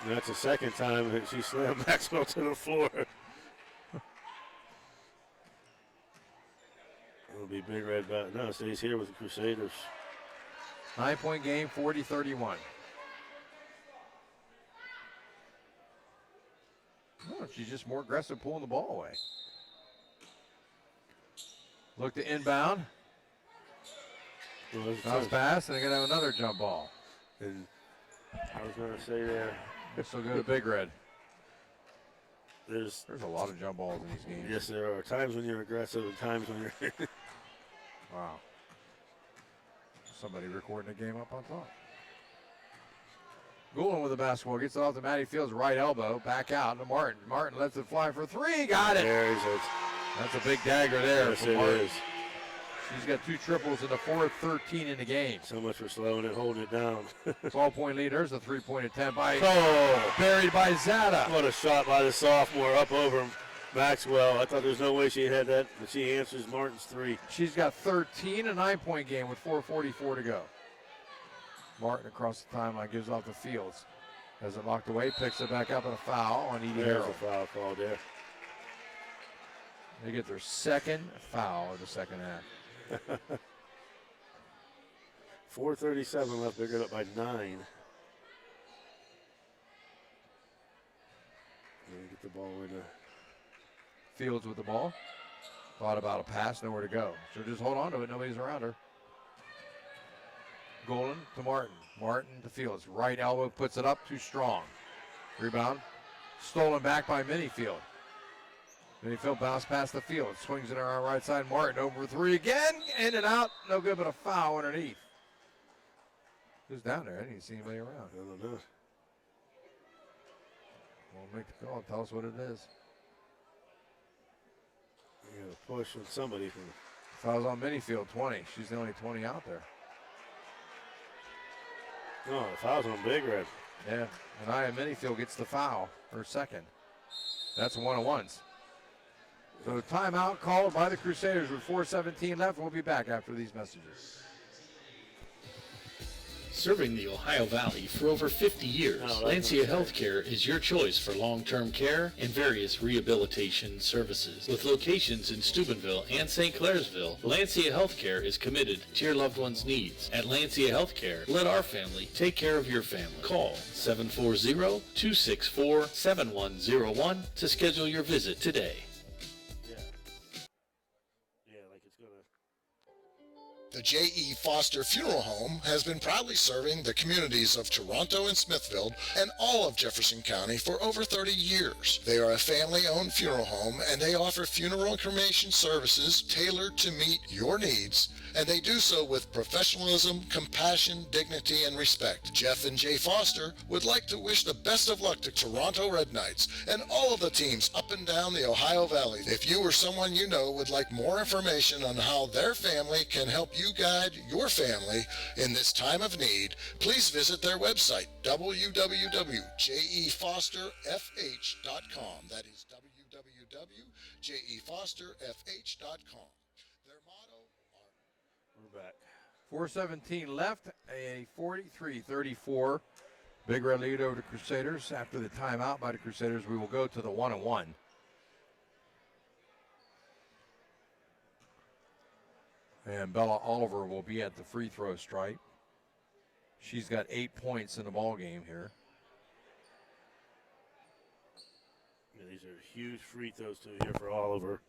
And that's the second time that she slammed Maxwell to the floor. It'll be Big Red back. No, stays here with the Crusaders. 9-point game, 40-31. Oh, she's just more aggressive pulling the ball away. Look to inbound. Bounce pass, and they're going to have another jump ball. And I was going to say there. This will go to Big Red. There's a lot of jump balls in these games. Yes, there are. Times when you're aggressive and times when you're. Wow. Somebody recording the game up on top. Goulden with the basketball. Gets it off to Maddie Fields' right elbow. Back out to Martin. Martin lets it fly for three. Got it. There's it. That's a big dagger there. Yes, for it Martin. is. She's got 2 triples in the fourth, 13 in the game. So much for slowing it, holding it down. 12-point lead. There's a 3-point attempt by Oh, buried by Zada. What a shot by the sophomore up over Maxwell. I thought there was no way she had that, but she answers Martin's three. She's got 13, a 9-point game with 4:44 to go. Martin across the timeline gives off the Fields. Has it locked away, picks it back up, and a foul on Edie There's Harrell. a foul call there. They get their second foul of the second half. 4:37 left. They're good up by 9. Get the ball in there. Fields with the ball. Thought about a pass, nowhere to go. So just hold on to it. Nobody's around her. Goulden to Martin. Martin to Fields. Right elbow puts it up, too strong. Rebound. Stolen back by Minifield. Minifield bounce past the field. Swings it around right side. Martin over 3 again. In and out. No good, but a foul underneath. Who's down there? I didn't even see anybody around. I don't know. We'll make the call. Tell us what it is. You got to push with somebody from. Foul's on Minifield, 20. She's the only 20 out there. No, the foul's on Big Red. Yeah, and Aya Minifield gets the foul, her second. That's one-on-ones. So timeout called by the Crusaders with 4:17 left. We'll be back after these messages. Serving the Ohio Valley for over 50 years, Lancia Healthcare is your choice for long-term care and various rehabilitation services. With locations in Steubenville and St. Clairsville, Lancia Healthcare is committed to your loved one's needs. At Lancia Healthcare, let our family take care of your family. Call 740-264-7101 to schedule your visit today. The J.E. Foster Funeral Home has been proudly serving the communities of Toronto and Smithfield and all of Jefferson County for over 30 years. They are a family-owned funeral home, and they offer funeral and cremation services tailored to meet your needs, and they do so with professionalism, compassion, dignity, and respect. Jeff and Jay Foster would like to wish the best of luck to Toronto Red Knights and all of the teams up and down the Ohio Valley. If you or someone you know would like more information on how their family can help you guide your family in this time of need, please visit their website, www.jefosterfh.com. That is www.jefosterfh.com. Their motto are... We're back. 4:17 left, a 43-34 Big Red lead over the Crusaders. After the timeout by the Crusaders, we will go to the 1-on-1. And Bella Oliver will be at the free throw stripe. She's got 8 points in the ball game here. Yeah, these are huge free throws too here for Oliver.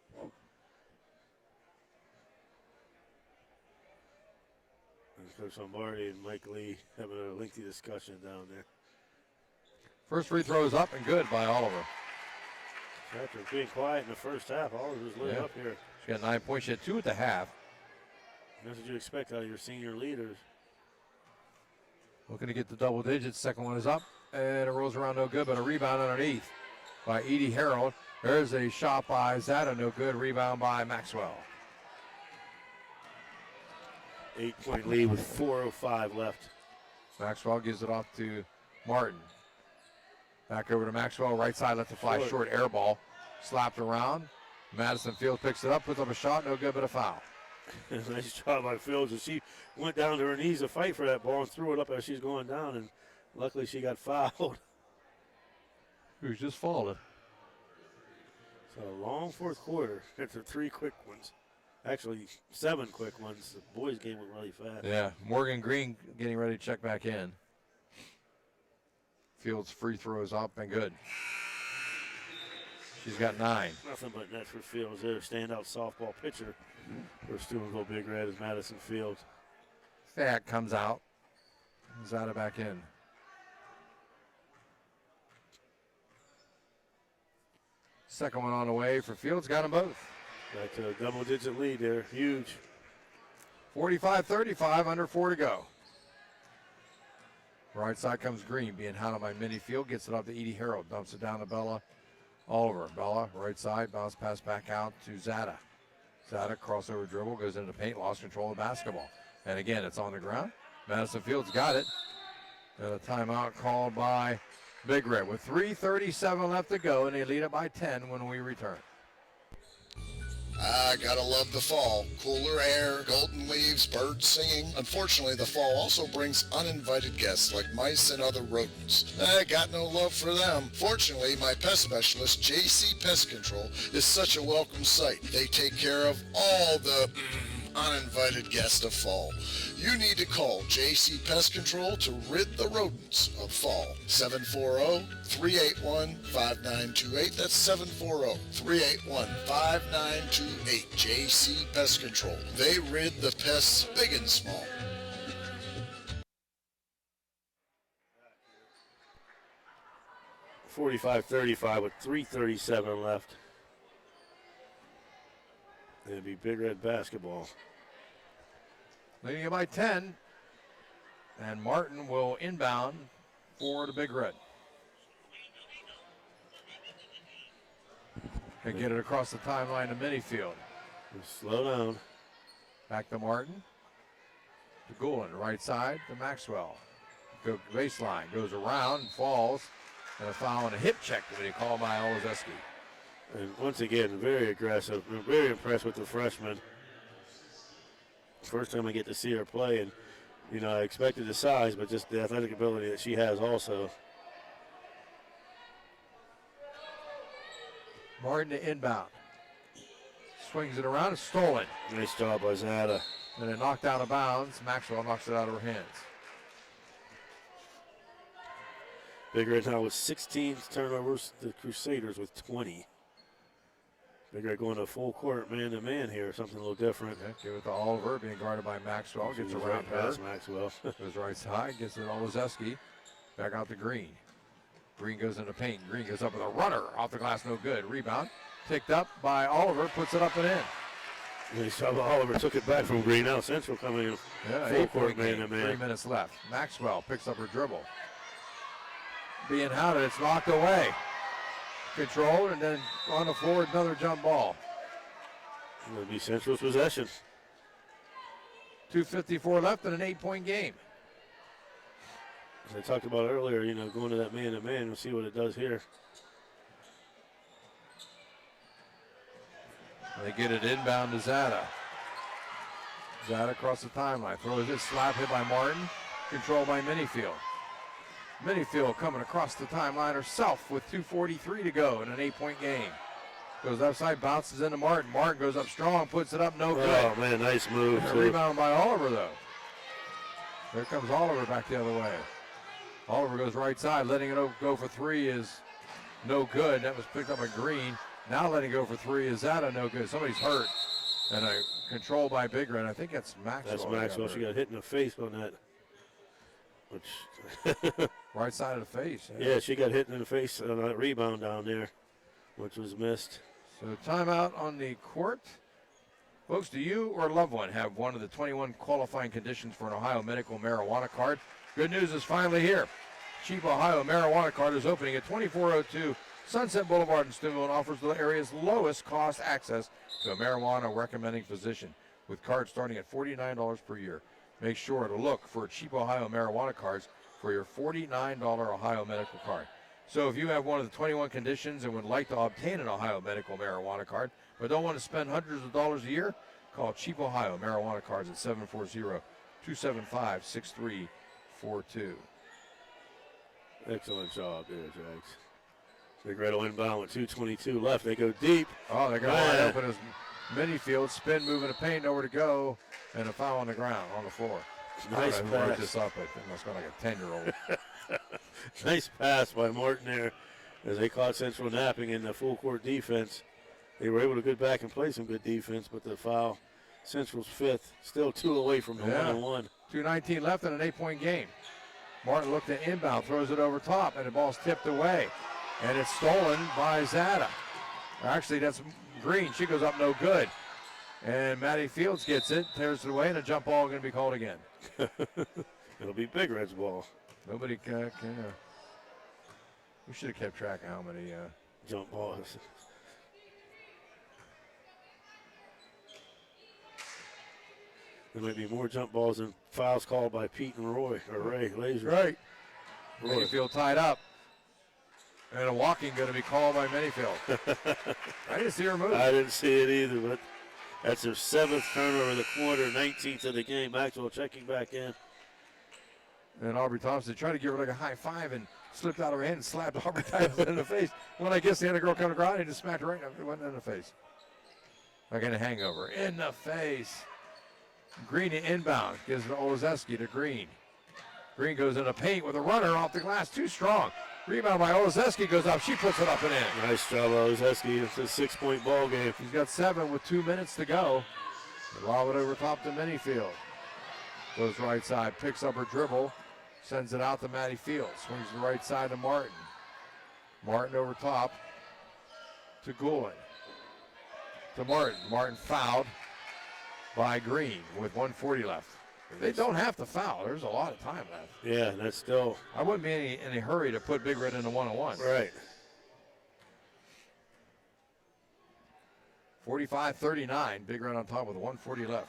And Coach Lombardi and Mike Lee having a lengthy discussion down there. First free throw is up and good by Oliver. After being quiet in the first half, Oliver's lit up here. She got 9 points. She had 2 at the half. That's what you expect out of your senior leaders. Looking to get the double digits. Second one is up, and it rolls around no good, but a rebound underneath by Edie Harold. There's a shot by Zada, no good. Rebound by Maxwell. 8-point lead with 4:05 left. Maxwell gives it off to Martin. Back over to Maxwell, right side, lets it fly, short air ball. Slapped around. Madison Fields picks it up, puts up a shot, no good, but a foul. Nice job by Fields. And she went down to her knees to fight for that ball and threw it up as she's going down, and luckily she got fouled. Who's just fallen? So a long fourth quarter. It's 3 quick ones. Actually, 7 quick ones. The boys' game went really fast. Yeah, Morgan Green getting ready to check back in. Fields free throws up and good. She's got 9. Nothing but net for Fields. Their standout softball pitcher for Steubenville Big Red is Madison Fields. That comes out. Zada back in. Second one on the way for Fields. Got them both. Back to a double-digit lead there. Huge. 45-35, under 4 to go. Right side comes Green, being handled by Minifield. Gets it up to Edie Harold. Dumps it down to Bella Oliver. Bella, right side, bounce pass back out to Zada. Zada, crossover dribble, goes into the paint, lost control of the basketball. And again, it's on the ground. Madison Fields got it. And a timeout called by Big Red with 3:37 left to go, and they lead it by 10 when we return. Gotta love the fall. Cooler air, golden leaves, birds singing. Unfortunately, the fall also brings uninvited guests like mice and other rodents. I got no love for them. Fortunately, my pest specialist, JC Pest Control, is such a welcome sight. They take care of all the uninvited guests of fall. You need to call JC Pest Control to rid the rodents of fall. 740-381-5928. That's 740-381-5928. JC Pest Control. They rid the pests big and small. .45-35 with 3:37 left. It'll be Big Red basketball. Leading it by 10. And Martin will inbound for the Big Red. Can get it across the timeline to Minifield. Slow down. Back to Martin. To Goulden, right side to Maxwell. Go baseline, goes around, falls, and a foul and a hip check to be called by Olazeski. And once again, very aggressive. I'm very impressed with the freshman. First time I get to see her play, and I expected the size, but just the athletic ability that she has also. Martin to inbound. Swings it around, it's stolen. Nice job by Zada. And it knocked out of bounds. Maxwell knocks it out of her hands. Big Red now with 16 turnovers. The Crusaders with 20. Big Red going to full court man-to-man here, something a little different. Yeah, give it to Oliver, being guarded by Maxwell. Gets around her. Maxwell. Goes right side, gets it to Olazeski. Back out to Green. Green goes into paint. Green goes up with a runner. Off the glass, no good. Rebound. Picked up by Oliver, puts it up and in. Nice job by Oliver. Took it back from Green. Now Central coming in full court man-to-man. 3 minutes left. Maxwell picks up her dribble. Being hounded, it's knocked away. Controlled, and then on the floor, another jump ball. It'll be Central's possession. 2:54 left in an 8-point game. As I talked about earlier, going to that man-to-man, we'll see what it does here. They get it inbound to Zada. Zada across the timeline. Throws it, slap hit by Martin. Controlled by Minifield. Minifield coming across the timeline herself with 2:43 to go in an 8-point game. Goes outside, bounces into Martin. Martin goes up strong, puts it up, no good. Oh, man, nice move. Rebound by Oliver, though. There comes Oliver back the other way. Oliver goes right side, letting it go for 3 is no good. That was picked up by Green. Now letting go for 3 is Zada, no good. Somebody's hurt. And a control by Big Red. I think that's Maxwell. That's Maxwell. She got hit in the face on that. Right side of the face. Yeah, she got hit in the face on that rebound down there, which was missed. So timeout on the court. Folks, do you or a loved one have one of the 21 qualifying conditions for an Ohio medical marijuana card? Good news is finally here. Cheap Ohio marijuana card is opening at 2402 Sunset Boulevard in Steubenville and offers the area's lowest cost access to a marijuana recommending physician with cards starting at $49 per year. Make sure to look for Cheap Ohio marijuana cards for your $49 Ohio medical card. So if you have one of the 21 conditions and would like to obtain an Ohio medical marijuana card, but don't want to spend hundreds of dollars a year, call Cheap Ohio Marijuana Cards at 740-275-6342. Excellent job there, Jags. Big Red will inbound with 2:22 left. They go deep. Oh, they go wide open as Minifield. Spin, moving the paint, nowhere to go, and a foul on the ground, on the floor. Nice I don't know who wrote pass. this up, but it must have been like a 10-year-old. Nice pass by Martin there as they caught Central napping in the full court defense. They were able to get back and play some good defense, but the foul, Central's fifth, still 2 away from the 1-1. 2:19 left in an 8-point game. Martin looked at inbound, throws it over top, and the ball's tipped away. And it's stolen by Zada. Actually, that's Green. She goes up no good. And Maddie Fields gets it, tears it away, and a jump ball going to be called again. It'll be Big Red's ball. Nobody can. We should have kept track of how many jump balls. There might be more jump balls than fouls called by Pete and Roy, or Ray Laser. Right. Roy. Manyfield tied up. And a walking going to be called by Manyfield. I didn't see her move. I didn't see it either, but that's her 7th turnover of the quarter, 19th of the game. Maxwell checking back in. And Aubrey Thompson tried to give her like a high five and slipped out of her hand and slapped Aubrey Thompson in the face. Well, I guess the other girl coming around and just smacked her right in the face. Like in a hangover. In the face. Green inbound. Gives Olazeski to Green. Green goes in the paint with a runner off the glass. Too strong. Rebound by Olazeski goes up. She puts it up and in. Nice job, Olazeski. It's a 6-point ball game. He's got 7 with 2 minutes to go. Lob it over top to Manyfield. Goes right side, picks up her dribble, sends it out to Maddie Fields. Swings the right side to Martin. Martin over top to Goulin. To Martin. Martin fouled by Green with 1:40 left. They don't have to foul. There's a lot of time left. Yeah, that's still. I wouldn't be in any hurry to put Big Red in the 1-on-1. Right. 45-39. Big Red on top with 1:40 left.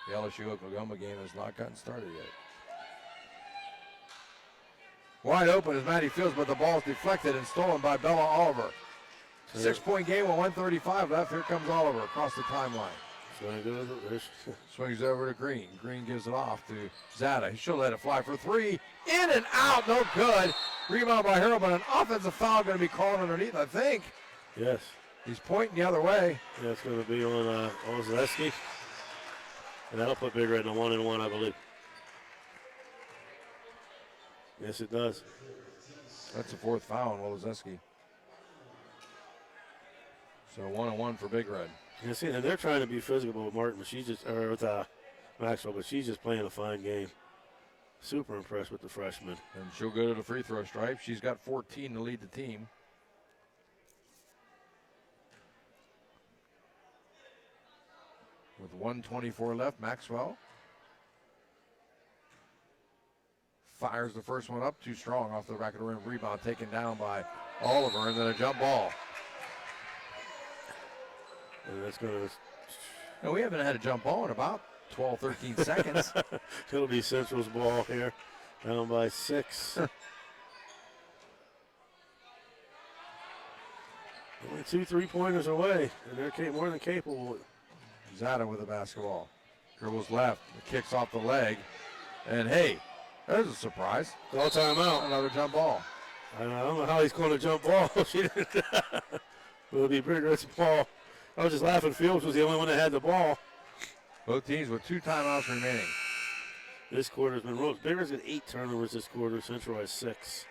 The LSU-Oklahoma game has not gotten started yet. Wide open is Maddie Fields, but the ball's deflected and stolen by Bella Oliver. 6-point game with 1:35 left. Here comes Oliver across the timeline. Swings over to Green. Green gives it off to Zada. She'll let it fly for 3. In and out, no good. Rebound by her, but an offensive foul going to be called underneath, I think. Yes. He's pointing the other way. Yeah, it's going to be on Olazeski. And that'll put Big Red in a 1-and-1, I believe. Yes, it does. That's the 4th foul on Olazeski. So 1-on-1 for Big Red. Yeah, see, and they're trying to be physical with Martin, but with Maxwell, but she's just playing a fine game. Super impressed with the freshman. And she'll go to the free throw stripe. She's got 14 to lead the team. With 1:24 left, Maxwell fires the first one up, too strong off the back of the rim. Rebound taken down by Oliver, and then a jump ball. And that's going to. No, we haven't had a jump ball in about 12, 13 seconds. It'll be Central's ball here, down by 6. Only 2 3-pointers away, and they're more than capable. Zada with the basketball. Dribbles left, kicks off the leg, and hey, there's a surprise. All timeout. Another jump ball. I don't know how he's going to jump ball. It'll be Big Red's ball. I was just laughing. Fields was the only one that had the ball. Both teams with 2 timeouts remaining. This quarter's been rolled. Big Red's got 8 turnovers this quarter. Central has 6.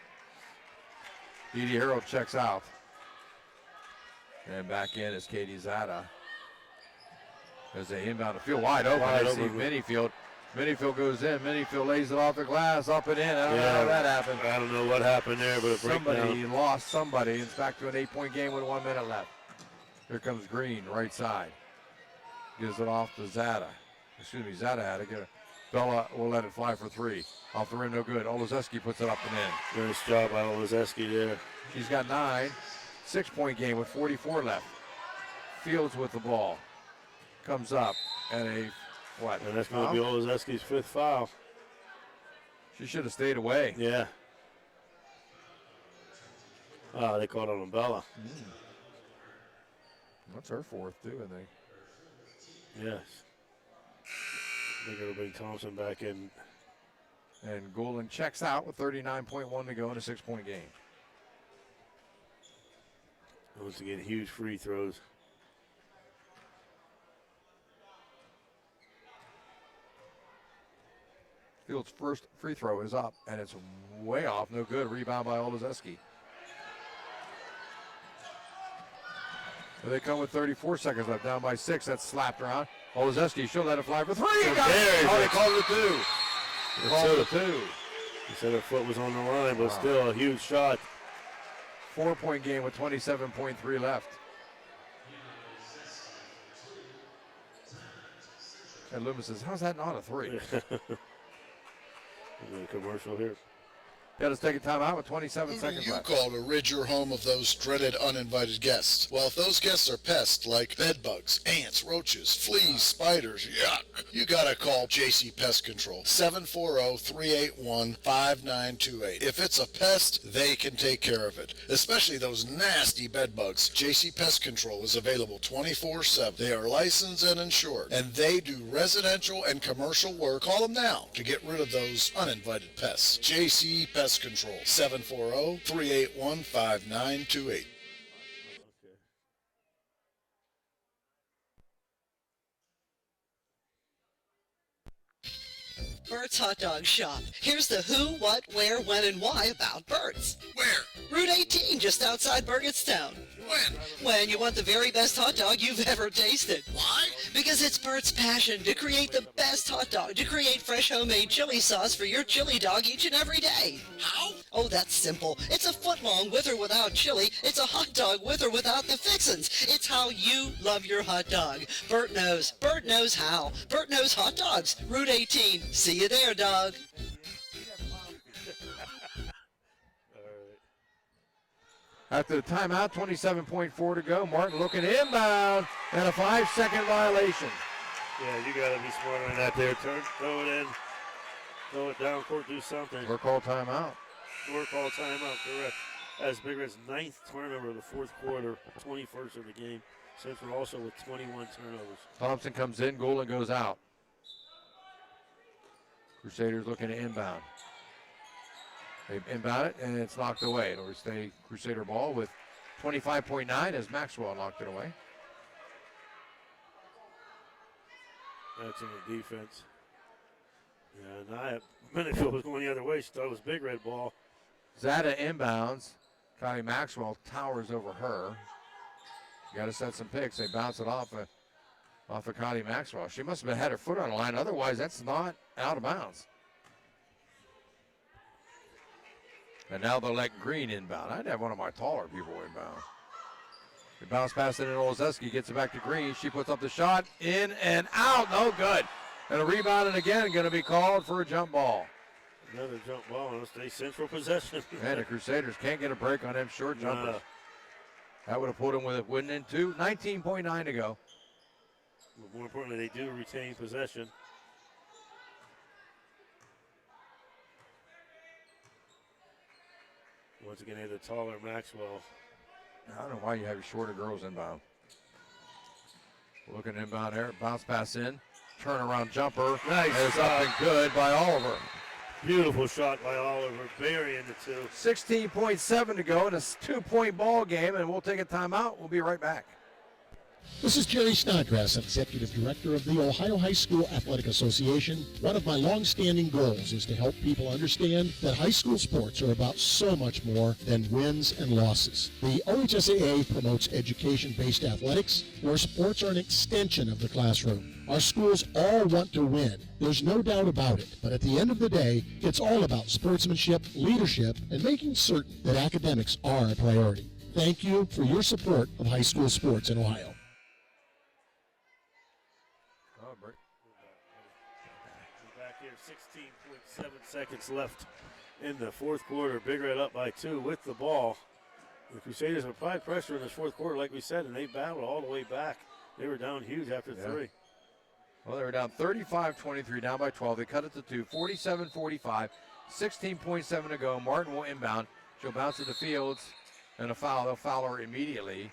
Dee Dee Harold checks out. And back in is Katie Zada. As they inbound the field wide open. I see Minifield. Minifield goes in. Minifield lays it off the glass, up and in. I don't know how that happened. I don't know what happened there, but somebody lost somebody. It's back to an 8-point game with 1 minute left. Here comes Green, right side. Gives it off to Zada. Excuse me, Zada had it. Bella will let it fly for 3. Off the rim, no good. Olazeski puts it up and in. Nice job by Olazeski there. She's got 9. 6-point game with 44 left. Fields with the ball. Comes up and a what? And that's going to be Olazeski's 5th foul. She should have stayed away. Yeah. Oh, they called on Bella. That's her fourth, too, I think. Yes. They're going to bring Thompson back in. And Golden checks out with 39.1 to go in a 6-point game. Once again, huge free throws. Field's first free throw is up, and it's way off. No good. Rebound by Olazeski. So they come with 34 seconds left, down by 6. That's slapped around. Olazeski should let it fly for 3. Got it. Oh, they called it a 2. They called it a 2. He said her foot was on the line, but still a huge shot. 4-point game with 27.3 left. And Loomis says, how's that not a 3? Commercial here. Got us take a timeout with 27 seconds You left. call to rid your home of those dreaded uninvited guests. Well, if those guests are pests like bed bugs, ants, roaches, fleas, spiders, yuck, you gotta call JC Pest Control. 740-381-5928. If it's a pest, they can take care of it, especially those nasty bed bugs. JC Pest Control is available 24/7. They are licensed and insured, and they do residential and commercial work. Call them now to get rid of those uninvited pests. JC Pest Control, 740-381-5928. Bert's Hot Dog Shop. Here's the who, what, where, when, and why about Bert's. Where? Route 18, just outside Burgettstown. When? When you want the very best hot dog you've ever tasted. Why? Because it's Bert's passion to create the best hot dog, to create fresh homemade chili sauce for your chili dog each and every day. How? Oh, that's simple. It's a foot long with or without chili. It's a hot dog with or without the fixins. It's how you love your hot dog. Bert knows. Bert knows how. Bert knows hot dogs. Route 18. See you there, dog. After the timeout, 27.4 to go. Martin looking inbound and a 5-second violation. Yeah, you got to be smarter than that there. Throw it in. Throw it down court, do something. We're called timeout. We're called timeout, correct. As Big Red's 9th turnover of the fourth quarter, 21st of the game. Central also with 21 turnovers. Thompson comes in, Golden goes out. Crusaders looking to inbound. They inbound it, and it's knocked away. It'll stay Crusader ball with 25.9 as Maxwell knocked it away. That's in the defense. Yeah, Nia Minifield was going the other way. She thought it was Big Red ball. Zada inbounds. Kylie Maxwell towers over her. Got to set some picks. They bounce it off of Kylie Maxwell. She must have had her foot on the line. Otherwise, that's not out of bounds. And now they'll let Green inbound. I'd have one of my taller people inbound. The bounce pass in, and Olszewski gets it back to Green. She puts up the shot, in and out, no good. And a rebound, and again, going to be called for a jump ball. Another jump ball, and it'll stay Central possession. Man, the Crusaders can't get a break on them short jumpers. That would have put them with it, wouldn't it, too? 19.9 to go. But more importantly, they do retain possession. Once again, they're the taller Maxwell. I don't know why you have your shorter girls inbound. Looking inbound there, bounce pass in, turnaround jumper. Nice. It's up and good by Oliver. Beautiful shot by Oliver, burying the two. 16.7 to go in a 2-point ball game, and we'll take a timeout. We'll be right back. This is Jerry Snodgrass, Executive Director of the Ohio High School Athletic Association. One of my long-standing goals is to help people understand that high school sports are about so much more than wins and losses. The OHSAA promotes education-based athletics, where sports are an extension of the classroom. Our schools all want to win. There's no doubt about it. But at the end of the day, it's all about sportsmanship, leadership, and making certain that academics are a priority. Thank you for your support of high school sports in Ohio. Back here, 16.7 seconds left in the fourth quarter. Big Red up by 2 with the ball. The Crusaders applied pressure in this fourth quarter, like we said, and they battled all the way back. They were down huge after 3. Well, they were down 35-23, down by 12. They cut it to 2, 47-45. 16.7 to go. Martin will inbound. She'll bounce it to Fields, and a foul. They'll foul her immediately.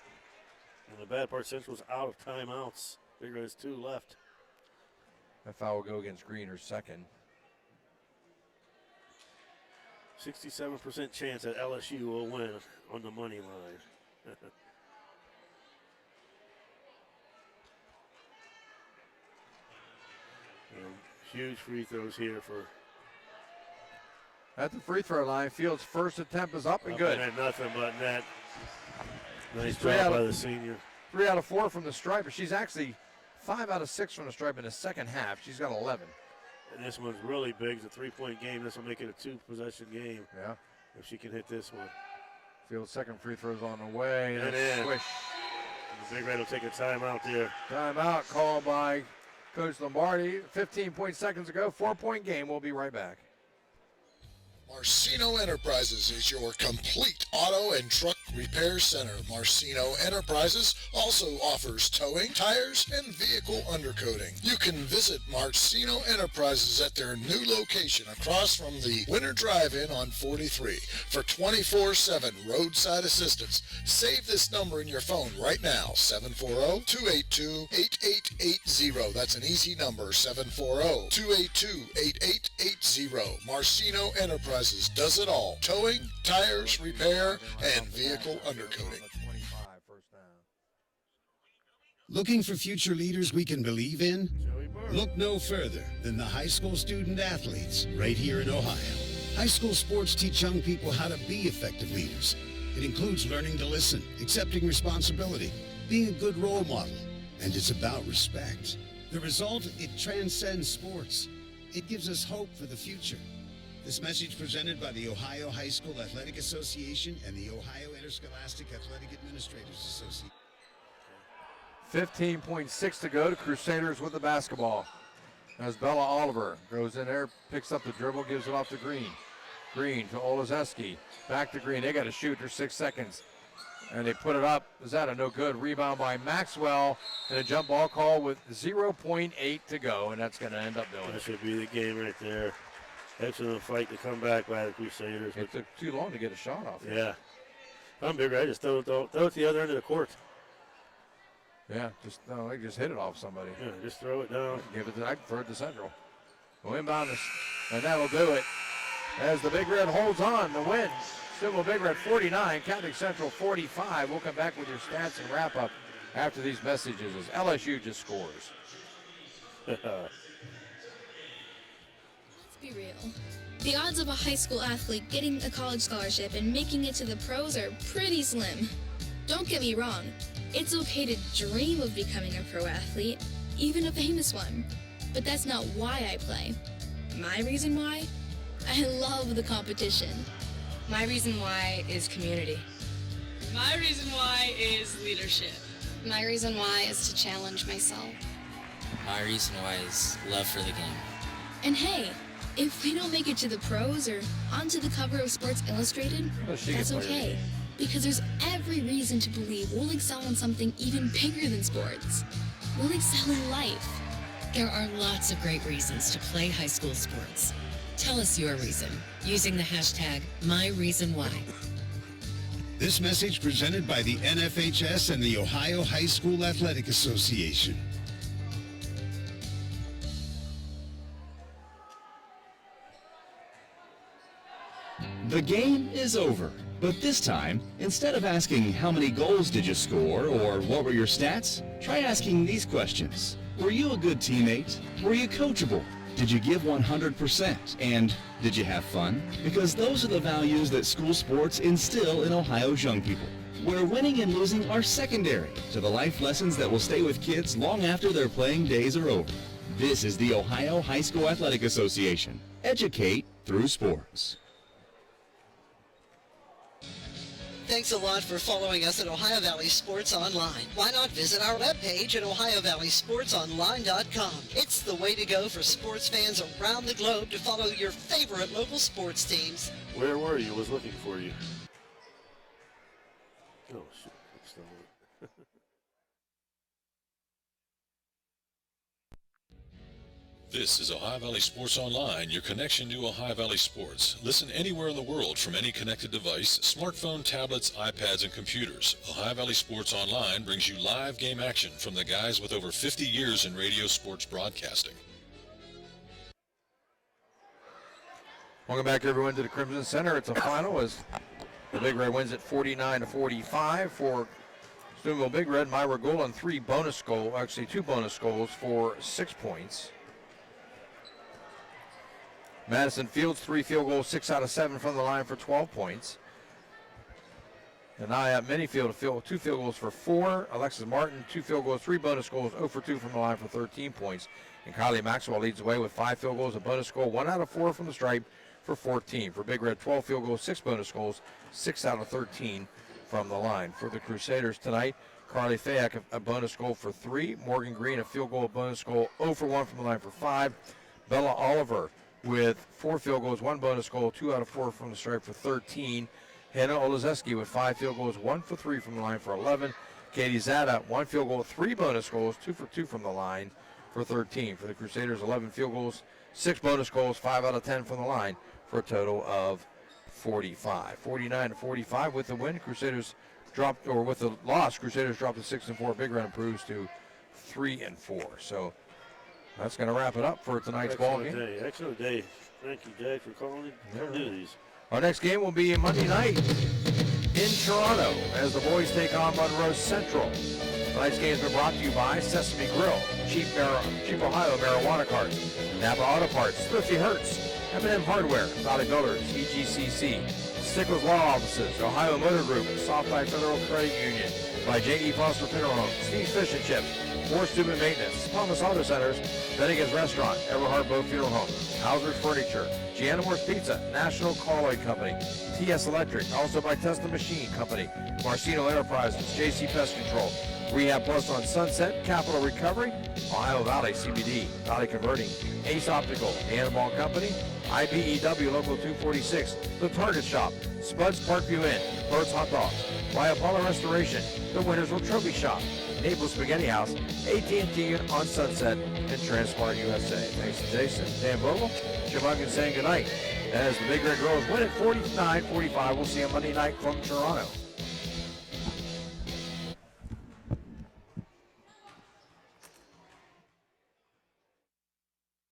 And the bad part, Central's out of timeouts. Big Red has 2 left. That foul will go against Green, her second. 67% chance that LSU will win on the money line. Huge free throws here for. At the free throw line, Fields' first attempt is up and good. And nothing but net. Nice job by the senior. 3 out of 4 from the stripe. She's actually 5 out of 6 from the stripe in the second half. She's got 11. And this one's really big. It's a 3-point game. This will make it a 2-possession game. Yeah. If she can hit this one. Fields' second free throw's on the way. And swish. The Big Red will take a timeout there. Timeout called by Coach Lombardi. 15 seconds ago. 4-point game. We'll be right back. Marcino Enterprises is your complete auto and truck repair center. Marcino Enterprises also offers towing, tires, and vehicle undercoating. You can visit Marcino Enterprises at their new location across from the Winter Drive-In on 43 for 24/7 roadside assistance. Save this number in your phone right now, 740-282-8880. That's an easy number, 740-282-8880. Marcino Enterprises does it all. Towing, tires, repair, and vehicle undercoating. Looking for future leaders we can believe in? Look no further than the high school student athletes right here in Ohio. High school sports teach young people how to be effective leaders. It includes learning to listen, accepting responsibility, being a good role model, and it's about respect. The result, it transcends sports. It gives us hope for the future. This message presented by the Ohio High School Athletic Association and the Ohio Interscholastic Athletic Administrators Association. 15.6 to go. The Crusaders with the basketball. As Bella Oliver goes in there, picks up the dribble, gives it off to Green. Green to Olazeski. Back to Green. They got to shoot. There's 6 seconds. And they put it up. Is that a no good? Rebound by Maxwell. And a jump ball call with 0.8 to go. And that's going to end up doing That it. should be the game right there. Excellent fight to come back by the Crusaders. It took too long to get a shot off. Yeah. I'm bigger. I just throw it to the other end of the court. Yeah, they just hit it off somebody. Yeah, just throw it down. Give it to, I prefer it to Central. We'll inbound this, and that'll do it. As the Big Red holds on to win. Civil Big Red 49, Catholic Central 45. We'll come back with your stats and wrap up after these messages as LSU just scores. Let's be real. The odds of a high school athlete getting a college scholarship and making it to the pros are pretty slim. Don't get me wrong. It's okay to dream of becoming a pro athlete, even a famous one. But that's not why I play. My reason why? I love the competition. My reason why is community. My reason why is leadership. My reason why is to challenge myself. My reason why is love for the game. And hey, if we don't make it to the pros or onto the cover of Sports Illustrated, that's okay. Because there's every reason to believe we'll excel in something even bigger than sports. We'll excel in life. There are lots of great reasons to play high school sports. Tell us your reason using the hashtag #MyReasonWhy. This message presented by the NFHS and the Ohio High School Athletic Association. The game is over, but this time, instead of asking how many goals did you score or what were your stats, try asking these questions. Were you a good teammate? Were you coachable? Did you give 100%? And did you have fun? Because those are the values that school sports instill in Ohio's young people, where winning and losing are secondary to the life lessons that will stay with kids long after their playing days are over. This is the Ohio High School Athletic Association. Educate through sports. Thanks a lot for following us at Ohio Valley Sports Online. Why not visit our webpage at OhioValleySportsOnline.com. It's the way to go for sports fans around the globe to follow your favorite local sports teams. Where were you? Was looking for you. Oh, shit. That's not it. This is Ohio Valley Sports Online, your connection to Ohio Valley sports. Listen anywhere in the world from any connected device, smartphone, tablets, iPads, and computers. Ohio Valley Sports Online brings you live game action from the guys with over 50 years in radio sports broadcasting. Welcome back, everyone, to the Crimson Center. It's a final as the Big Red wins it 49-45 for Steubenville Big Red. Myra Golan, two bonus goals for 6 points. Madison Fields, 3 field goals, 6 out of 7 from the line for 12 points. And Naya Minifield, 2 field goals for 4. Alexis Martin, 2 field goals, 3 bonus goals, 0 for 2 from the line for 13 points. And Kylie Maxwell leads the way with 5 field goals, a bonus goal, 1 out of 4 from the stripe for 14. For Big Red, 12 field goals, 6 bonus goals, 6 out of 13 from the line. For the Crusaders tonight, Carly Fayak, a bonus goal for 3. Morgan Green, a field goal, bonus goal, 0 for 1 from the line for 5. Bella Oliver with 4 field goals, 1 bonus goal, 2 out of 4 from the stripe for 13. Hannah Olazeski with 5 field goals, 1 for 3 from the line for 11. Katie Zada, 1 field goal, 3 bonus goals, 2 for 2 from the line for 13. For the Crusaders, 11 field goals, 6 bonus goals, 5 out of 10 from the line for a total of 45. 49-45 with the win. Crusaders dropped, or with the loss, Crusaders dropped to 6-4. Big Red improves to 3-4. So that's going to wrap it up for tonight's ball game. Excellent day. Thank you, Jay, for calling. Don't do these. Our next game will be Monday night in Toronto as the boys take on Monroe Central. Tonight's game has been brought to you by Sesame Grill, Cheap Ohio Marijuana Carts, Napa Auto Parts, Thrifty Hertz, M&M Hardware, Valley Builders, EGCC, Stickles Law Offices, Ohio Motor Group, Softline Federal Credit Union, by J.E. Foster Funeral Home, Steve's Fish and Chips, War Student Maintenance, Thomas Auto Centers, Bennigan's Restaurant, Everhard Bow Funeral Home, Hauser's Furniture, Gianna Moore's Pizza, National Colloid Company, TS Electric, also by Tesla Machine Company, Marcino Enterprises, JC Pest Control, Rehab Plus on Sunset, Capital Recovery, Ohio Valley CBD, Valley Converting, Ace Optical, Animal Company, IBEW Local 246, The Target Shop, Spud's Parkview Inn, Bird's Hot Dogs, by Apollo Restoration, The Wintersville Trophy Shop, Naples Spaghetti House, AT&T on Sunset, and Transport USA. Thanks to Jason, Dan Vogel, Jim Huggins saying goodnight. As the Big Red Girls win at 49-45, we'll see you Monday night from Toronto.